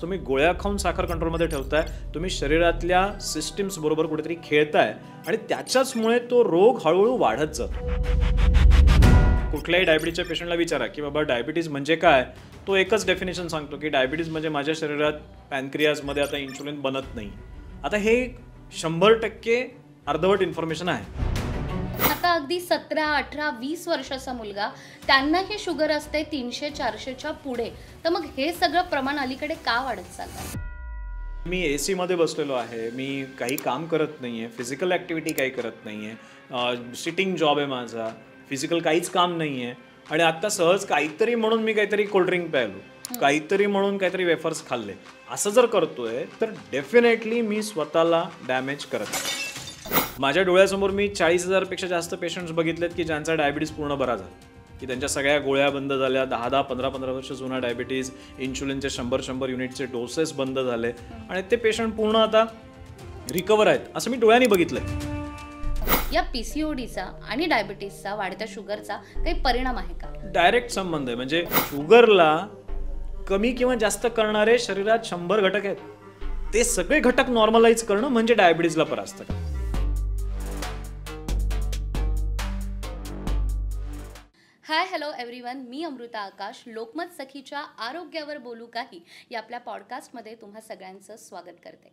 तुम्ही गोळ्या खाऊन साखर कंट्रोलमध्ये ठेवताय, तुम्ही शरीरातल्या सिस्टीम्स बरोबर कुठेतरी खेळताय आणि त्याच्याचमुळे तो रोग हळूहळू वाढत जातो. कुठल्याही डायबिटीजच्या पेशंटला विचारा की बाबा डायबिटीज म्हणजे काय, तो एकच डेफिनेशन सांगतो की डायबिटीज म्हणजे माझ्या शरीरात पॅनक्रियाजमध्ये आता इन्शुलिन बनत नाही. आता हे 100% अर्धवट इन्फॉर्मेशन आहे. आता अगदी 17, 18, 20 वर्षाचा मुलगा त्यांनाही शुगर असते 300-400च्या पुढे. तर मग हे सगळं प्रमाण अलीकडे का वाढत चाललंय? मी AC मध्ये बसलेलो आहे, मी काही काम करत नाही आहे, फिजिकल ॲक्टिव्हिटी काही करत नाही आहे, सिटिंग जॉब आहे माझा, फिजिकल काहीच काम नाही आहे आणि आत्ता सहज काहीतरी म्हणून मी काहीतरी कोल्ड्रिंक प्यायलो, काहीतरी म्हणून काहीतरी वेफर्स खाल्ले, असं जर करतोय तर डेफिनेटली मी स्वतःला डॅमेज करत आहे. माझ्या डोळ्यासमोर मी 40,000 पेक्षा जास्त पेशंट्स बघितलेत की ज्यांचा डायबिटीज पूर्ण बरा झाला, की त्यांच्या सगळ्या गोळ्या बंद झाल्या, 10-10, 15-15 वर्ष जुना डायबिटीज, इन्शुलिनचे 100-100 युनिटचे डोसेस बंद झाले आणि ते पेशंट पूर्ण आता रिकवर आहेत, असं मी डोळ्यांनी बघितलंय. या PCODचा आणि डायबिटीसचा वाढत्या शुगरचा काही परिणाम आहे का? डायरेक्ट संबंध आहे. म्हणजे शुगरला कमी किंवा जास्त करणारे शरीरात 100 घटक आहेत, ते सगळे घटक नॉर्मलाइज करणं म्हणजे डायबिटीजला परास्त करणं. हाय हॅलो एव्हरीवन, मी अमृता आकाश. लोकमत सखीच्या आरोग्यावर बोलू काही या आपल्या पॉडकास्टमध्ये तुम्हा सगळ्यांचं स्वागत करते.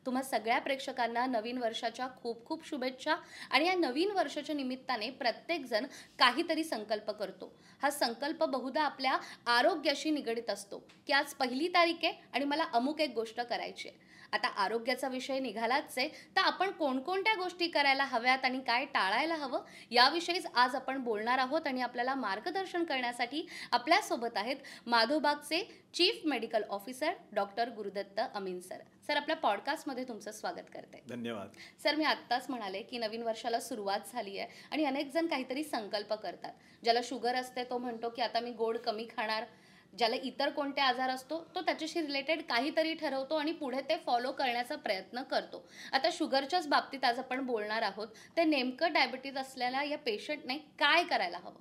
तुम्हा सगळ्या प्रेक्षकांना नवीन वर्षाच्या खूप खूप शुभेच्छा. आणि या नवीन वर्षाच्या निमित्ताने प्रत्येकजण काहीतरी संकल्प करतो. हा संकल्प बहुधा आपल्या आरोग्याशी निगडित असतो की आज 1 तारीख आहे आणि मला अमुक एक गोष्ट करायची आहे. आता आरोग्याचा विषय निघालाच आहे, तर आपण कोणकोणत्या गोष्टी करायला हव्यात आणि काय टाळायला हवं याविषयीच आज आपण बोलणार आहोत. आणि आपल्याला मार्गदर्शन करण्यासाठी आपल्यासोबत आहेत माधवबागचे chief medical officer doctor Gurudatt Amin sir. Sir, आपल्या पॉडकास्टमध्ये तुमचं स्वागत करते. धन्यवाद. सर, मी आत्ताच म्हणाले की नवीन वर्षाला सुरुवात झाली आहे आणि अनेक जण काहीतरी संकल्प करतात. ज्याला शुगर असते तो म्हणतो की आता मी गोड कमी खाणार, ज्याला इतर कोणते आजार असतो तो त्याच्याशी रिलेटेड काहीतरी ठरवतो आणि पुढे ते फॉलो करण्याचा प्रयत्न करतो. आता शुगरच्याच बाबतीत आज आपण बोलणार आहोत. ते नेमकं डायबिटीज असलेल्या या पेशंटने काय करायला हवं?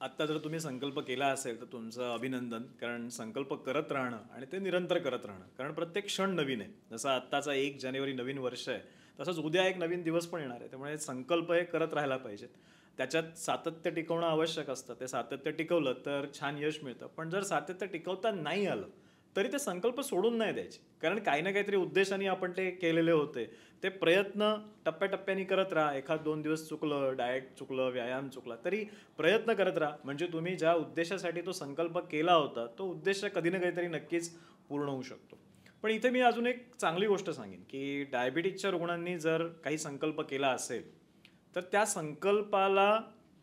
आत्ता जर तुम्ही संकल्प केला असेल तर तुमचं अभिनंदन, कारण संकल्प करत राहणं आणि ते निरंतर करत राहणं, कारण प्रत्येक क्षण नवीन आहे. जसं आत्ताचा 1 जानेवारी नवीन वर्ष आहे, तसंच उद्या एक नवीन दिवस पण येणार आहे. त्यामुळे संकल्प हे करत राहायला पाहिजेत. त्याच्यात सातत्य टिकवणं आवश्यक असतं. ते सातत्य टिकवलं तर छान यश मिळतं. पण जर सातत्य टिकवता नाही आलं तरी ते संकल्प सोडून नाही द्यायचे, कारण काही ना काहीतरी उद्देशाने आपण ते केलेले होते. ते प्रयत्न टप्प्याटप्प्याने करत राहा. 1-2 दिवस चुकलं, डाएट चुकलं, व्यायाम चुकला, तरी प्रयत्न करत राहा. म्हणजे तुम्ही ज्या उद्देशासाठी तो संकल्प केला होता तो उद्देश कधी ना कधीतरी नक्कीच पूर्ण होऊ शकतो. पण इथे मी अजून एक चांगली गोष्ट सांगेन की डायबिटीजच्या रुग्णांनी जर काही संकल्प केला असेल तर त्या संकल्पाला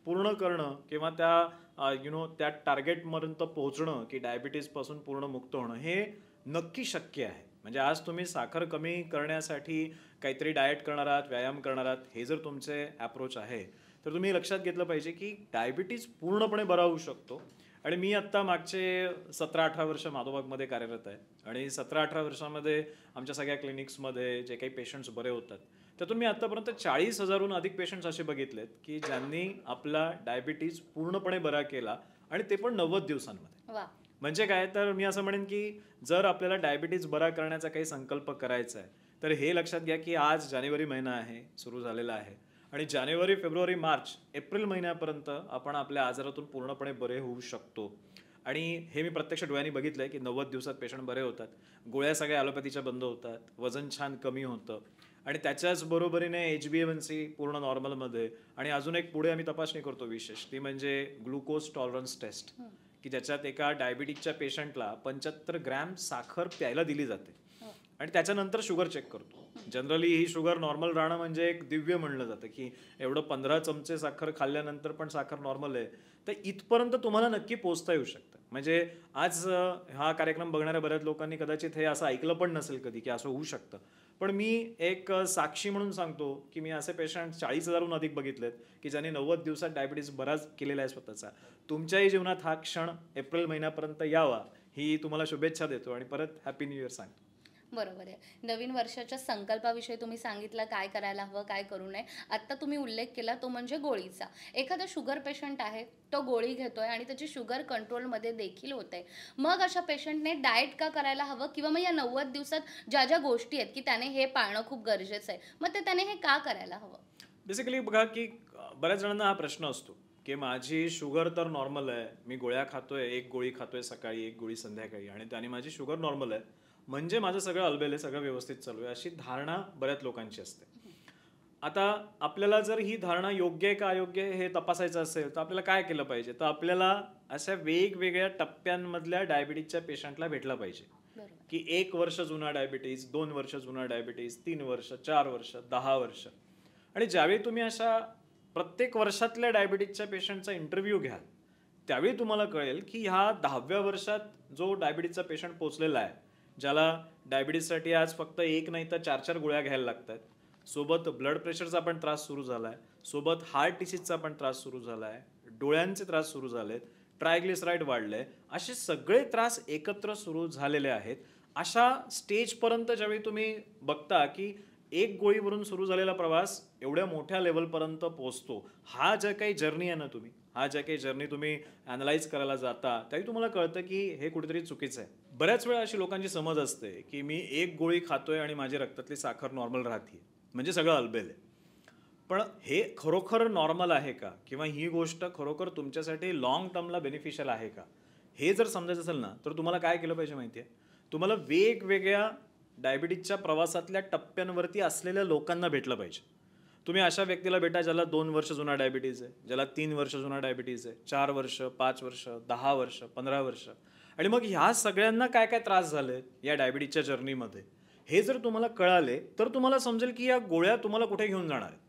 पूर्ण करणं किंवा त्या टार्गेटपर्यंत पोहोचणं की डायबिटीजपासून पूर्ण मुक्त होणं हे नक्की शक्य आहे. म्हणजे आज तुम्ही साखर कमी करण्यासाठी काहीतरी डाएट करणार आहात, व्यायाम करणार आहात, हे जर तुमचे अप्रोच आहे तर तुम्ही लक्षात घेतलं पाहिजे की डायबिटीज पूर्णपणे बरा होऊ शकतो. आणि मी आत्ता मागचे 17-18 वर्ष माधवबागमध्ये कार्यरत आहे आणि 17-18 वर्षामध्ये आमच्या सगळ्या क्लिनिक्समध्ये जे काही पेशंट्स बरे होतात त्यातून मी आत्तापर्यंत 40,000हून अधिक पेशंट्स असे बघितलेत की ज्यांनी आपला डायबिटीज पूर्णपणे बरा केला आणि ते पण 90 दिवसांमध्ये. म्हणजे काय, तर मी असं म्हणेन की जर आपल्याला डायबिटीज बरा करण्याचा काही संकल्प करायचा आहे तर हे लक्षात घ्या की आज जानेवारी महिना आहे, सुरू झालेला आहे आणि जानेवारी, फेब्रुवारी, मार्च, एप्रिल महिन्यापर्यंत आपण आपल्या आजारातून पूर्णपणे बरे होऊ शकतो. आणि हे मी प्रत्यक्ष डोळ्यांनी बघितलंय की 90 दिवसात पेशंट बरे होतात, गोळ्या सगळ्या ॲलोपॅथीच्या बंद होतात, वजन छान कमी होतं आणि त्याच्याच बरोबरीने HbA1c पूर्ण नॉर्मलमध्ये. आणि अजून एक पुढे आम्ही तपासणी करतो विशेष, ती म्हणजे ग्लुकोज टॉलरन्स टेस्ट, की ज्याच्यात एका डायबिटीजच्या पेशंटला 75 ग्रॅम साखर प्यायला दिली जाते आणि त्याच्यानंतर शुगर चेक करतो. जनरली ही शुगर नॉर्मल राहणं म्हणजे एक दिव्य म्हणलं जातं की एवढं 15 चमचे साखर खाल्ल्यानंतर पण साखर नॉर्मल आहे, तर इथपर्यंत तुम्हाला नक्की पोहोचता येऊ शकतं. म्हणजे आज हा कार्यक्रम बघणाऱ्या बऱ्याच लोकांनी कदाचित हे असं ऐकलं पण नसेल कधी की असं होऊ शकतं. पण मी एक साक्षी म्हणून सांगतो की मी असे पेशंट 40,000हून अधिक बघितलेत की ज्यांनी 90 दिवसात डायबिटीज बराच केलेला आहे स्वतःचा. तुमच्याही जीवनात हा क्षण एप्रिल महिन्यापर्यंत यावा ही तुम्हाला शुभेच्छा देतो आणि परत हॅपी न्यू इयर सांगतो. बरोबर आहे. नवीन वर्षाच्या संकल्पाविषयी तुम्ही सांगितलं काय करायला हवं, काय करू नये. आत्ता तुम्ही उल्लेख केला तो म्हणजे गोळीचा. एखादा शुगर पेशंट आहे, तो गोळी घेतोय आणि त्याची शुगर कंट्रोलमध्ये देखील होते. मग अशा पेशंटने डाएट का करायला हवं किंवा मग या 90 दिवसात ज्या गोष्टी आहेत, की त्याने हे पाळणं खूप गरजेचं आहे. मग ते त्याने हे का करायला हवं? बेसिकली बघा की बऱ्याच जणांना हा प्रश्न असतो की माझी शुगर तर नॉर्मल आहे, मी गोळ्या खातोय, एक गोळी खातोय सकाळी, एक गोळी संध्याकाळी आणि त्याने माझी शुगर नॉर्मल आहे, म्हणजे माझं सगळं अलबेल आहे, सगळं व्यवस्थित चालू आहे, अशी धारणा बऱ्याच लोकांची असते. आता आपल्याला जर ही धारणा योग्य आहे का अयोग्य आहे हे तपासायचं असेल तर आपल्याला काय केलं पाहिजे, तर आपल्याला अशा वेगवेगळ्या टप्प्यांमधल्या डायबिटीजच्या पेशंटला भेटला पाहिजे. बरोबर. की 1 वर्ष जुना डायबिटीज, 2 वर्ष जुना डायबिटीज, 3 वर्ष, 4 वर्ष, 10 वर्ष. आणि ज्यावेळी तुम्ही अशा प्रत्येक वर्षातल्या डायबिटीजच्या पेशंटचा इंटरव्ह्यू घ्याल त्यावेळी तुम्हाला कळेल की ह्या 10व्या वर्षात जो डायबिटीजचा पेशंट पोहोचलेला आहे, ज्याला डायबिटीजसाठी आज फक्त एक नाही तर 4-4 गोळ्या घ्यायला लागतात, सोबत ब्लड प्रेशरचा पण त्रास सुरू झालाय, सोबत हार्ट डिसीजचा पण त्रास सुरू झालाय, डोळ्यांचे त्रास सुरू झालेत, ट्रायग्लिसराईड वाढले, असे सगळे त्रास एकत्र सुरू झालेले आहेत. अशा स्टेजपर्यंत ज्यावेळी तुम्ही बघता की एक गोळीवरून सुरू झालेला प्रवास एवढ्या मोठ्या लेवलपर्यंत पोहोचतो, हा ज्या काही जर्नी आहे ना, हा ज्या काही जर्नी तुम्ही अनालाइज करायला जाता त्यावेळी तुम्हाला कळतं की हे कुठेतरी चुकीचं आहे. बऱ्याच वेळा अशी लोकांची समज असते की मी एक गोळी खातोय आणि माझी रक्तातली साखर नॉर्मल राहते म्हणजे सगळं अलबेल आहे. पण हे खरोखर नॉर्मल आहे का, किंवा ही गोष्ट खरोखर तुमच्यासाठी लॉंग टर्मला बेनिफिशियल आहे का, हे जर समजायचं असेल ना तर तुम्हाला काय केलं पाहिजे माहिती आहे, तुम्हाला वेगवेगळ्या डायबिटीजच्या प्रवासातल्या टप्प्यांवरती असलेल्या लोकांना भेटलं पाहिजे. तुम्ही अशा व्यक्तीला भेटा ज्याला 2 वर्ष जुना डायबिटीज आहे, ज्याला 3 वर्ष जुना डायबिटीज आहे, 4 वर्ष, 5 वर्ष, 10 वर्ष, 15 वर्ष. आणि मग ह्या सगळ्यांना काय काय त्रास झाले या डायबिटीजच्या जर्नीमध्ये हे जर तुम्हाला कळाले तर तुम्हाला समजेल की या गोळ्या तुम्हाला कुठे घेऊन जाणार आहेत.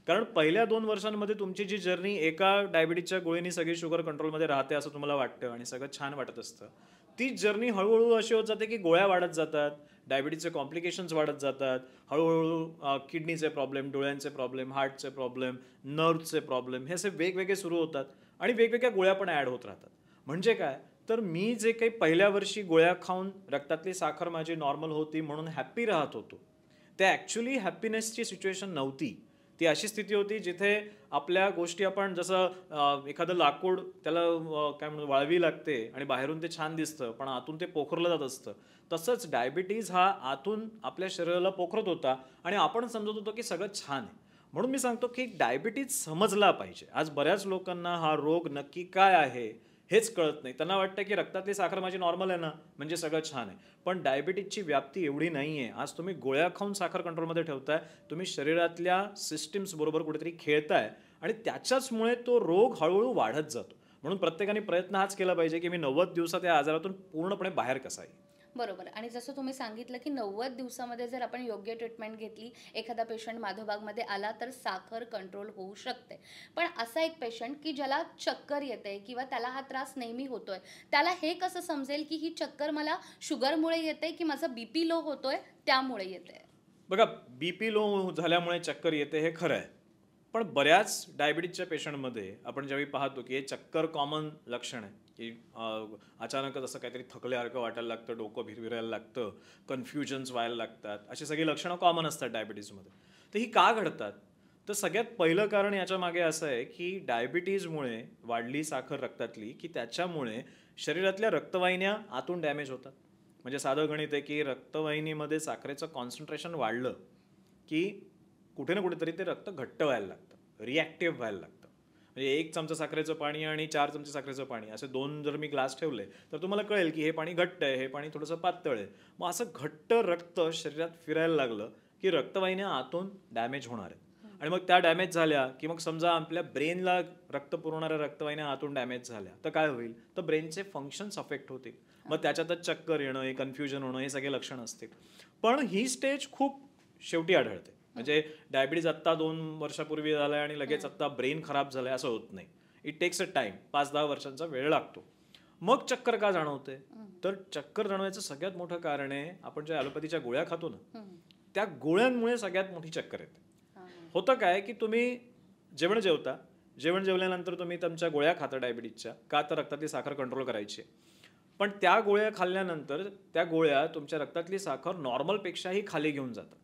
कारण पहिल्या 2 वर्षांमध्ये तुमची जी जर्नी एका डायबिटीजच्या गोळीनी सगळी शुगर कंट्रोलमध्ये राहते असं तुम्हाला वाटतं आणि सगळं छान वाटत असतं, तीच जर्नी हळूहळू अशी होत जाते की गोळ्या वाढत जातात, डायबिटीजचे कॉम्प्लिकेशन्स वाढत जातात, हळूहळू किडनीचे प्रॉब्लेम, डोळ्यांचे प्रॉब्लेम, हार्टचे प्रॉब्लेम, नर्व्हचे प्रॉब्लेम हे असे वेगवेगळे सुरू होतात आणि वेगवेगळ्या गोळ्या पण ॲड होत राहतात. म्हणजे काय, तर मी जे काही पहिल्या वर्षी गोळ्या खाऊन रक्तातली साखर माझी नॉर्मल होती म्हणून हॅप्पी राहत होतो, ते ॲक्च्युली हॅपीनेसची सिच्युएशन नव्हती. ती अशी स्थिती होती जिथे आपल्या गोष्टी आपण जसं एखादं लाकूड त्याला काय म्हणून वाळवी लागते आणि बाहेरून ते छान दिसतं पण आतून ते पोखरलं जात असतं, तसंच डायबिटीज हा आतून आपल्या शरीराला पोखरत होता आणि आपण समजत होतो की सगळं छान आहे. म्हणून मी सांगतो की डायबिटीज समजला पाहिजे. आज बऱ्याच लोकांना हा रोग नक्की काय आहे हेच कळत नाही. त्यांना वाटतं की रक्तातली साखर माझी नॉर्मल आहे ना म्हणजे सगळं छान आहे. पण डायबिटीजची व्याप्ती एवढी नाही आहे. आज तुम्ही गोळ्या खाऊन साखर कंट्रोलमध्ये ठेवताय, तुम्ही शरीरातल्या सिस्टीम्स बरोबर कुठेतरी खेळताय आणि त्याच्याचमुळे तो रोग हळूहळू वाढत जातो. म्हणून प्रत्येकाने प्रयत्न हाच केला पाहिजे की मी 90 दिवसात या आजारातून पूर्णपणे बाहेर कसा येईल. बरोबर. आणि जसं तुम्ही सांगितलं की 90 दिवसामध्ये जर आपण योग्य ट्रीटमेंट घेतली, एखादा पेशंट माधोबागमध्ये आला तर साखर कंट्रोल होऊ शकते. पण असा एक पेशंट की ज्याला चक्कर येते किंवा त्याला हा त्रास नेहमी होतोय, त्याला हे कसं समजेल की ही चक्कर मला शुगरमुळे येते की माझा बीपी लो होतोय त्यामुळे येते? बघा, बीपी लो झाल्यामुळे चक्कर येते हे खरं आहे, पण बऱ्याच डायबिटीजच्या पेशंटमध्ये आपण ज्यावेळी पाहतो की हे चक्कर कॉमन लक्षण आहे की अचानकच असं काहीतरी थकल्यासारखं वाटायला लागतं, डोकं भिरभिरायला लागतं, कन्फ्युजन्स व्हायला लागतात, अशी सगळी लक्षणं कॉमन असतात डायबिटीजमध्ये. तर ही का घडतात, तर सगळ्यात पहिलं कारण याच्या मागे असं आहे की डायबिटीजमुळे वाढली साखर रक्तातली की त्याच्यामुळे शरीरातल्या रक्तवाहिन्या आतून डॅमेज होतात. म्हणजे साधं गणित आहे की रक्तवाहिनीमध्ये साखरेचं कॉन्सन्ट्रेशन वाढलं की कुठे ना कुठेतरी ते रक्त घट्ट व्हायला लागतं, रिॲक्टिव्ह व्हायला लागतं. म्हणजे 1 चमचा साखरेचं पाणी आणि 4 चमचे साखरेचं पाणी असे 2 जर मी ग्लास ठेवले तर तुम्हाला कळेल की हे पाणी घट्ट आहे, हे पाणी थोडंसं पातळ आहे. मग असं घट्ट रक्त शरीरात फिरायला लागलं की रक्तवाहिन्या आतून डॅमेज होणार आहेत. आणि मग त्या डॅमेज झाल्या की मग समजा आपल्या ब्रेनला रक्त पुरवणाऱ्या रक्तवाहिन्या आतून डॅमेज झाल्या तर काय होईल, तर ब्रेनचे फंक्शन्स अफेक्ट होतील. मग त्याच्यातच चक्कर येणं, हे कन्फ्युजन होणं, हे सगळे लक्षणं असतील. पण ही स्टेज खूप शेवटी आढळते. म्हणजे डायबिटीज आत्ता 2 वर्षापूर्वी झालाय आणि लगेच आत्ता ब्रेन खराब झालाय असं होत नाही. इट टेक्स अ टाइम, 5-10 वर्षांचा वेळ लागतो. मग चक्कर का जाणवते, तर चक्कर जाणवायचं सगळ्यात मोठं कारण आहे आपण ज्या ॲलोपॅथीच्या गोळ्या खातो ना त्या गोळ्यांमुळे सगळ्यात मोठी चक्कर येते. होतं काय की तुम्ही जेवण जेवल्यानंतर तुम्ही तुमच्या गोळ्या खाता डायबिटीजच्या, का तर रक्तातली साखर कंट्रोल करायची. पण त्या गोळ्या खाल्ल्यानंतर त्या गोळ्या तुमच्या रक्तातली साखर नॉर्मलपेक्षाही खाली घेऊन जातात.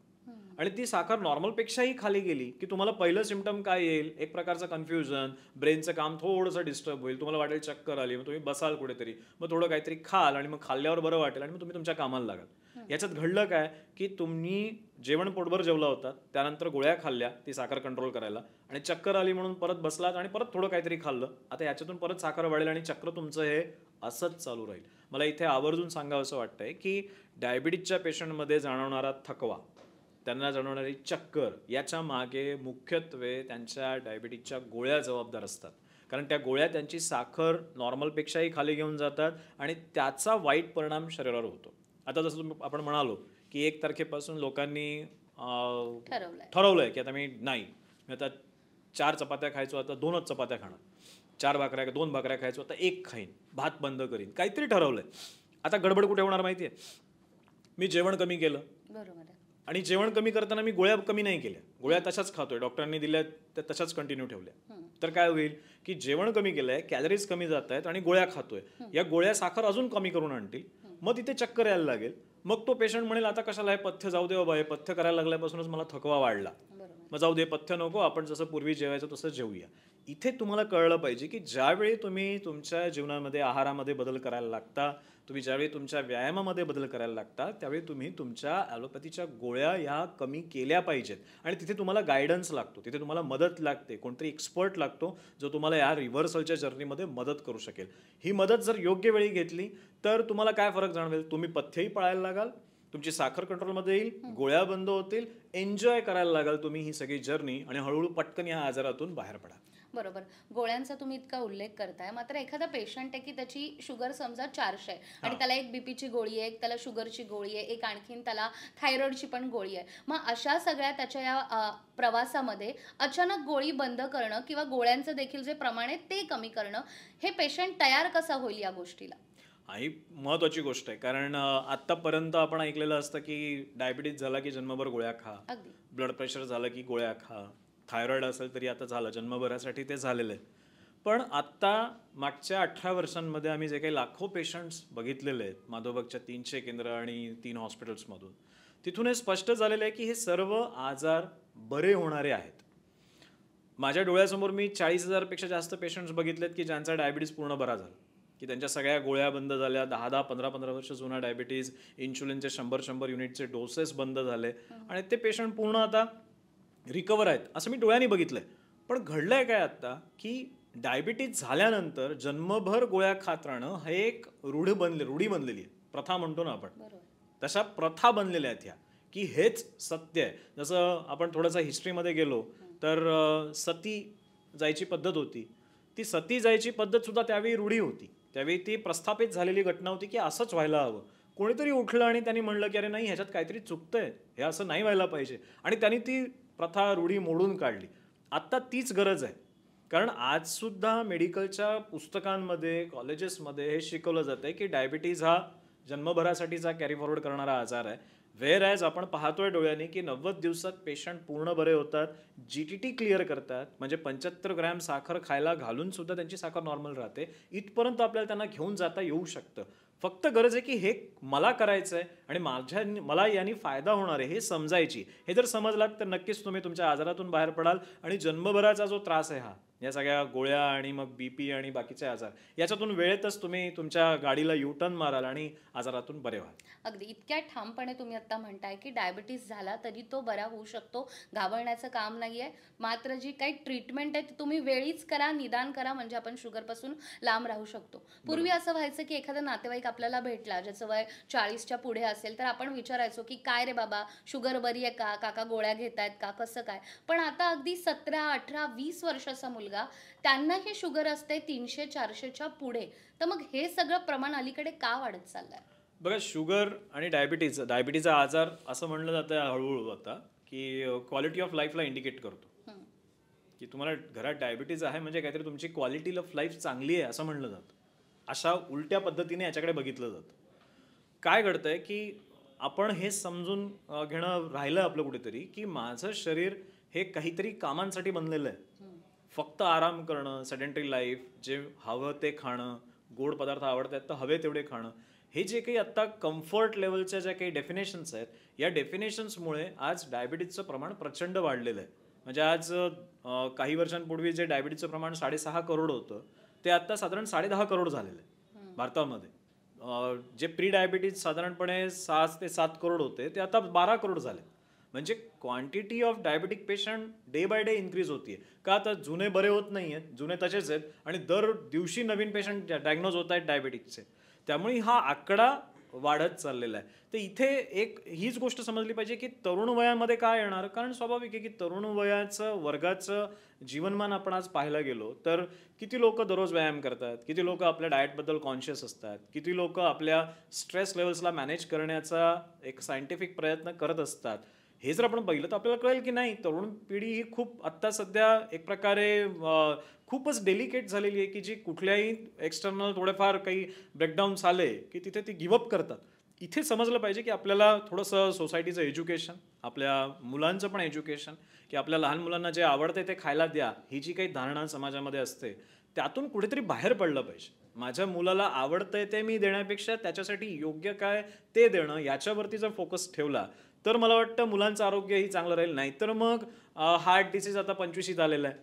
आणि ती साखर नॉर्मलपेक्षाही खाली गेली की तुम्हाला पहिलं सिम्पटम काय येईल, एक प्रकारचं कन्फ्युजन, ब्रेनचं काम थोडंसं डिस्टर्ब होईल, तुम्हाला वाटेल चक्कर आली, मग तुम्ही बसाल कुठेतरी, मग थोडं काहीतरी खाल आणि मग खाल्ल्यावर बरं वाटेल आणि मग तुम्ही तुमच्या कामाला लागाल. याच्यात घडलं काय की तुम्ही जेवण पोटभर जेवला होता, त्यानंतर गोळ्या खाल्ल्या ती साखर कंट्रोल करायला, आणि चक्कर आली म्हणून परत बसलात आणि परत थोडं काहीतरी खाल्लं. आता याच्यातून परत साखर वाढेल आणि चक्र तुमचं हे असंच चालू राहील. मला इथे आवर्जून सांगावं असं वाटतंय की डायबिटीजच्या पेशंटमध्ये जाणवणारा थकवा, त्यांना जाणवणारी चक्कर, याच्या मागे मुख्यत्वे त्यांच्या डायबिटीजच्या गोळ्या जबाबदार असतात. कारण त्या गोळ्या त्यांची साखर नॉर्मलपेक्षाही खाली घेऊन जातात आणि त्याचा वाईट परिणाम शरीरावर होतो. आता जसं आपण म्हणालो की 1 तारखेपासून लोकांनी ठरवलंय की आता मी आता 4 चपात्या खायचो, आता 2च चपात्या खाणार, 2 भाकऱ्या खायचो, आता 1 खाईन, भात बंद करीन, काहीतरी ठरवलंय. आता गडबड कुठे होणार माहितीये, मी जेवण कमी केलं, बरोबर. आणि जेवण कमी करताना मी गोळ्या कमी नाही केल्या, गोळ्या तशाच खातोय, डॉक्टरांनी दिल्या त्या तशाच कंटिन्यू ठेवल्या. तर काय होईल की जेवण कमी केलंय, कॅलरीज कमी जात आहेत आणि गोळ्या खातोय, या गोळ्या साखर अजून कमी करून आणतील, मग तिथे चक्कर यायला लागेल. मग तो पेशंट म्हणेल आता कशाला हे पथ्य, जाऊ दे बाबा, हे पथ्य करायला लागल्यापासूनच मला थकवा वाढला, मग जाऊ दे पथ्य नको, आपण जसं पूर्वी जेवायचं तसं जेवूया. इथे तुम्हाला कळलं पाहिजे की ज्यावेळी तुम्ही तुमच्या जीवनामध्ये आहारामध्ये बदल करायला लागता, तुम्ही ज्यावेळी तुमच्या व्यायामामध्ये बदल करायला लागता, त्यावेळी तुम्ही तुमच्या ॲलोपॅथीच्या गोळ्या ह्या कमी केल्या पाहिजेत. आणि तिथे तुम्हाला गायडन्स लागतो, तिथे तुम्हाला मदत लागते, कोणतरी एक्सपर्ट लागतो जो तुम्हाला या रिव्हर्सलच्या जर्नीमध्ये मदत करू शकेल. ही मदत जर योग्य वेळी घेतली तर तुम्हाला काय फरक जाणवेल, तुम्ही पथ्यही पाळायला लागाल, तुमची साखर कंट्रोलमध्ये येईल, गोळ्या बंद होतील, एन्जॉय करायला लागाल तुम्ही ही सगळी जर्नी, आणि हळूहळू पटकन या आजारातून बाहेर पडा. बरोबर. गोळ्यांचा तुम्ही इतका उल्लेख करताय, मात्र एखादा पेशंट आहे की त्याची शुगर समजा 400 आहे आणि त्याला एक बीपीची गोळी आहे, एक त्याला शुगरची गोळी आहे, एक आणखीन त्याला थायरॉइडची पण गोळी आहे. मग अशा सगळ्या त्याच्या या प्रवासामध्ये अचानक गोळी बंद करणं किंवा गोळ्यांचं देखील जे प्रमाण आहे ते कमी करणं, हे पेशंट तयार कसा होईल या गोष्टीला? ही महत्वाची गोष्ट आहे, कारण आतापर्यंत आपण ऐकलेलं असतं की डायबिटीज झाला की जन्मभर गोळ्या खा, ब्लड प्रेशर झालं की गोळ्या खा, थायरॉइड असेल तरी आता झालं, जन्मभरासाठी ते झालेलं आहे. पण आत्ता मागच्या 18 वर्षांमध्ये आम्ही जे काही लाखो पेशंट्स बघितलेले आहेत, माधवबागच्या 300 केंद्र आणि 3 हॉस्पिटल्समधून, तिथून हे स्पष्ट झालेलं आहे की हे सर्व आजार बरे होणारे आहेत. माझ्या डोळ्यासमोर मी 40,000 पेक्षा जास्त पेशंट्स बघितलेत की ज्यांचा डायबिटीज पूर्ण बरा झाला, की त्यांच्या सगळ्या गोळ्या बंद झाल्या, 10-10, 15-15 वर्ष जुना डायबिटीज, इन्शुलिनचे 100-100 युनिटचे डोसेस बंद झाले आणि ते पेशंट पूर्ण आता रिकवर आहेत, असं मी डोळ्यांनी बघितलंय. पण घडलंय काय आता की डायबिटीज झाल्यानंतर जन्मभर गोळ्या खात राहणं हे एक रूढी बनलेली आहे, प्रथा म्हणतो ना आपण, तशा प्रथा बनलेल्या आहेत ह्या, की हेच सत्य आहे. जसं आपण थोडंसं हिस्ट्रीमध्ये गेलो तर सती जायची पद्धत होती, ती सती जायची पद्धत सुद्धा त्यावेळी रूढी होती, त्यावेळी ती प्रस्थापित झालेली घटना होती की असंच व्हायला हवं. कोणीतरी उठलं आणि त्यांनी म्हणलं की अरे नाही, ह्याच्यात काहीतरी चुकतंय, हे असं नाही व्हायला पाहिजे, आणि त्यांनी ती प्रथा रूढी मोडून काढली. आत्ता तीच गरज आहे, कारण आज सुद्धा मेडिकलच्या पुस्तकांमध्ये, कॉलेजेसमध्ये हे शिकवलं जातं की डायबिटीज हा जन्मभरासाठीचा कॅरी फॉरवर्ड करणारा आजार आहे. व्हेअर ॲज आपण पाहतोय डोळ्यांनी की 90 दिवसात पेशंट पूर्ण बरे होतात, GTT क्लिअर करतात, म्हणजे 75 ग्रॅम साखर खायला घालून सुद्धा त्यांची साखर नॉर्मल राहते. इथपर्यंत आपल्याला त्यांना घेऊन जाता येऊ शकतं. फक्त गरज आहे की हे मला करायचं आहे आणि मला यांनी फायदा होणार आहे हे समजायची. हे जर समजलात तर नक्कीच तुम्ही तुमच्या आजारातून बाहेर पडाल आणि जन्मभराचा जो त्रास आहे, हा या सगळ्या गोळ्या आणि मग BP आणि बाकीचे आजार, याच्यातून वेळेतच तुम्ही तुमच्या गाडीला U-टर्न माराल आणि आजारातून बरे व्हाल. अगदी इतक्या ठामपणे तुम्ही आता म्हणताय की डायबिटीस झाला तरी तो बरा होऊ शकतो, घाबरण्याचं काम नाहीये. मात्र जी काही ट्रीटमेंट आहे ती तुम्ही वेळीच करा, निदान करा, म्हणजे आपण शुगरपासून लांब राहू शकतो. पूर्वी असं व्हायचं की एखादा नातेवाईक आपल्याला भेटला ज्याचं वय 40च्या पुढे असेल तर आपण विचारायचो की काय रे बाबा, शुगर बरी आहे का, काका गोळ्या घेत आहेत का, कसं काय. पण आता अगदी 17, 18, 20 वर्षाचा मुलगा, त्यांना हे शुगर असते 300, 400च्या पुढे. तर मग हे सगळं प्रमाण अलीकडे का वाढत चाललंय? बघा, शुगर आणि डायबिटीजचा आजार असं म्हणलं जातं हळूहळू आता की क्वालिटी ऑफ लाईफला इंडिकेट करतो, की तुम्हाला घरात डायबिटीज आहे म्हणजे काहीतरी तुमची क्वालिटी ऑफ लाईफ चांगली आहे असं म्हणलं जातं. अशा उलट्या पद्धतीने याच्याकडे बघितलं जातं. काय घडतंय की आपण हे समजून घेणं राहिलं आपलं कुठेतरी की माझं शरीर हे काहीतरी कामांसाठी बनलेलं आहे. फक्त आराम करणं, सेडेंटरी लाईफ, जे हवं ते खाणं, गोड पदार्थ आवडतात तर हवे तेवढे खाणं, हे जे काही आत्ता कम्फर्ट लेवलच्या ज्या काही डेफिनेशन्स आहेत, या डेफिनेशन्समुळे आज डायबिटीजचं प्रमाण प्रचंड वाढलेलं आहे. म्हणजे आज काही वर्षांपूर्वी जे डायबिटीजचं प्रमाण 6.5 करोड होतं, ते आता साधारण 10.5 करोड झालेलं आहे भारतामध्ये. जे प्री डायबिटीज साधारणपणे 6 ते 7 करोड होते, ते आता 12 करोड झाले. म्हणजे quantity of diabetic patient day by day increase होतीये. का तर जुने बरे होत नाही आहेत, जुने तसेच आहेत आणि दर दिवशी नवीन पेशंट डायग्नोज होत आहेत डायबिटिकचे. त्यामुळे हा आकडा वाढत चाललेला आहे. तर इथे एक हीच गोष्ट समजली पाहिजे की तरुण वयामध्ये काय येणार, कारण स्वाभाविक आहे की तरुण वयाचं वर्गाचं जीवनमान आपण आज पाहायला गेलो तर किती लोक दररोज व्यायाम करतात, किती लोक आपल्या डाएटबद्दल कॉन्शियस असतात, किती लोक आपल्या स्ट्रेस लेवल्सला मॅनेज करण्याचा एक सायंटिफिक प्रयत्न करत असतात. हे जर आपण पाहिलं तर आपल्याला कळेल की नाही, तरुण पिढी ही खूप आत्ता सध्या एक प्रकारे खूपच डेलिकेट झालेली आहे की जी कुठल्याही एक्सटर्नल थोडेफार काही ब्रेकडाऊन्स आले की तिथे ती गिवअप करतात. इथे समजलं पाहिजे की आपल्याला थोडंसं सोसायटीचं एज्युकेशन, आपल्या मुलांचं पण एज्युकेशन, की आपल्या लहान मुलांना जे आवडते ते खायला द्या, ही जी काही धारणा समाजामध्ये असते त्यातून कुठेतरी बाहेर पडलं पाहिजे. माझ्या मुलाला आवडतंय ते मी देण्यापेक्षा त्याच्यासाठी योग्य काय ते देणं, याच्यावरती जर फोकस ठेवला तर मला वाटतं मुलांचं आरोग्यही चांगलं राहील. नाही तर मग हार्ट डिसीज आता 25शीत आलेलं आहे.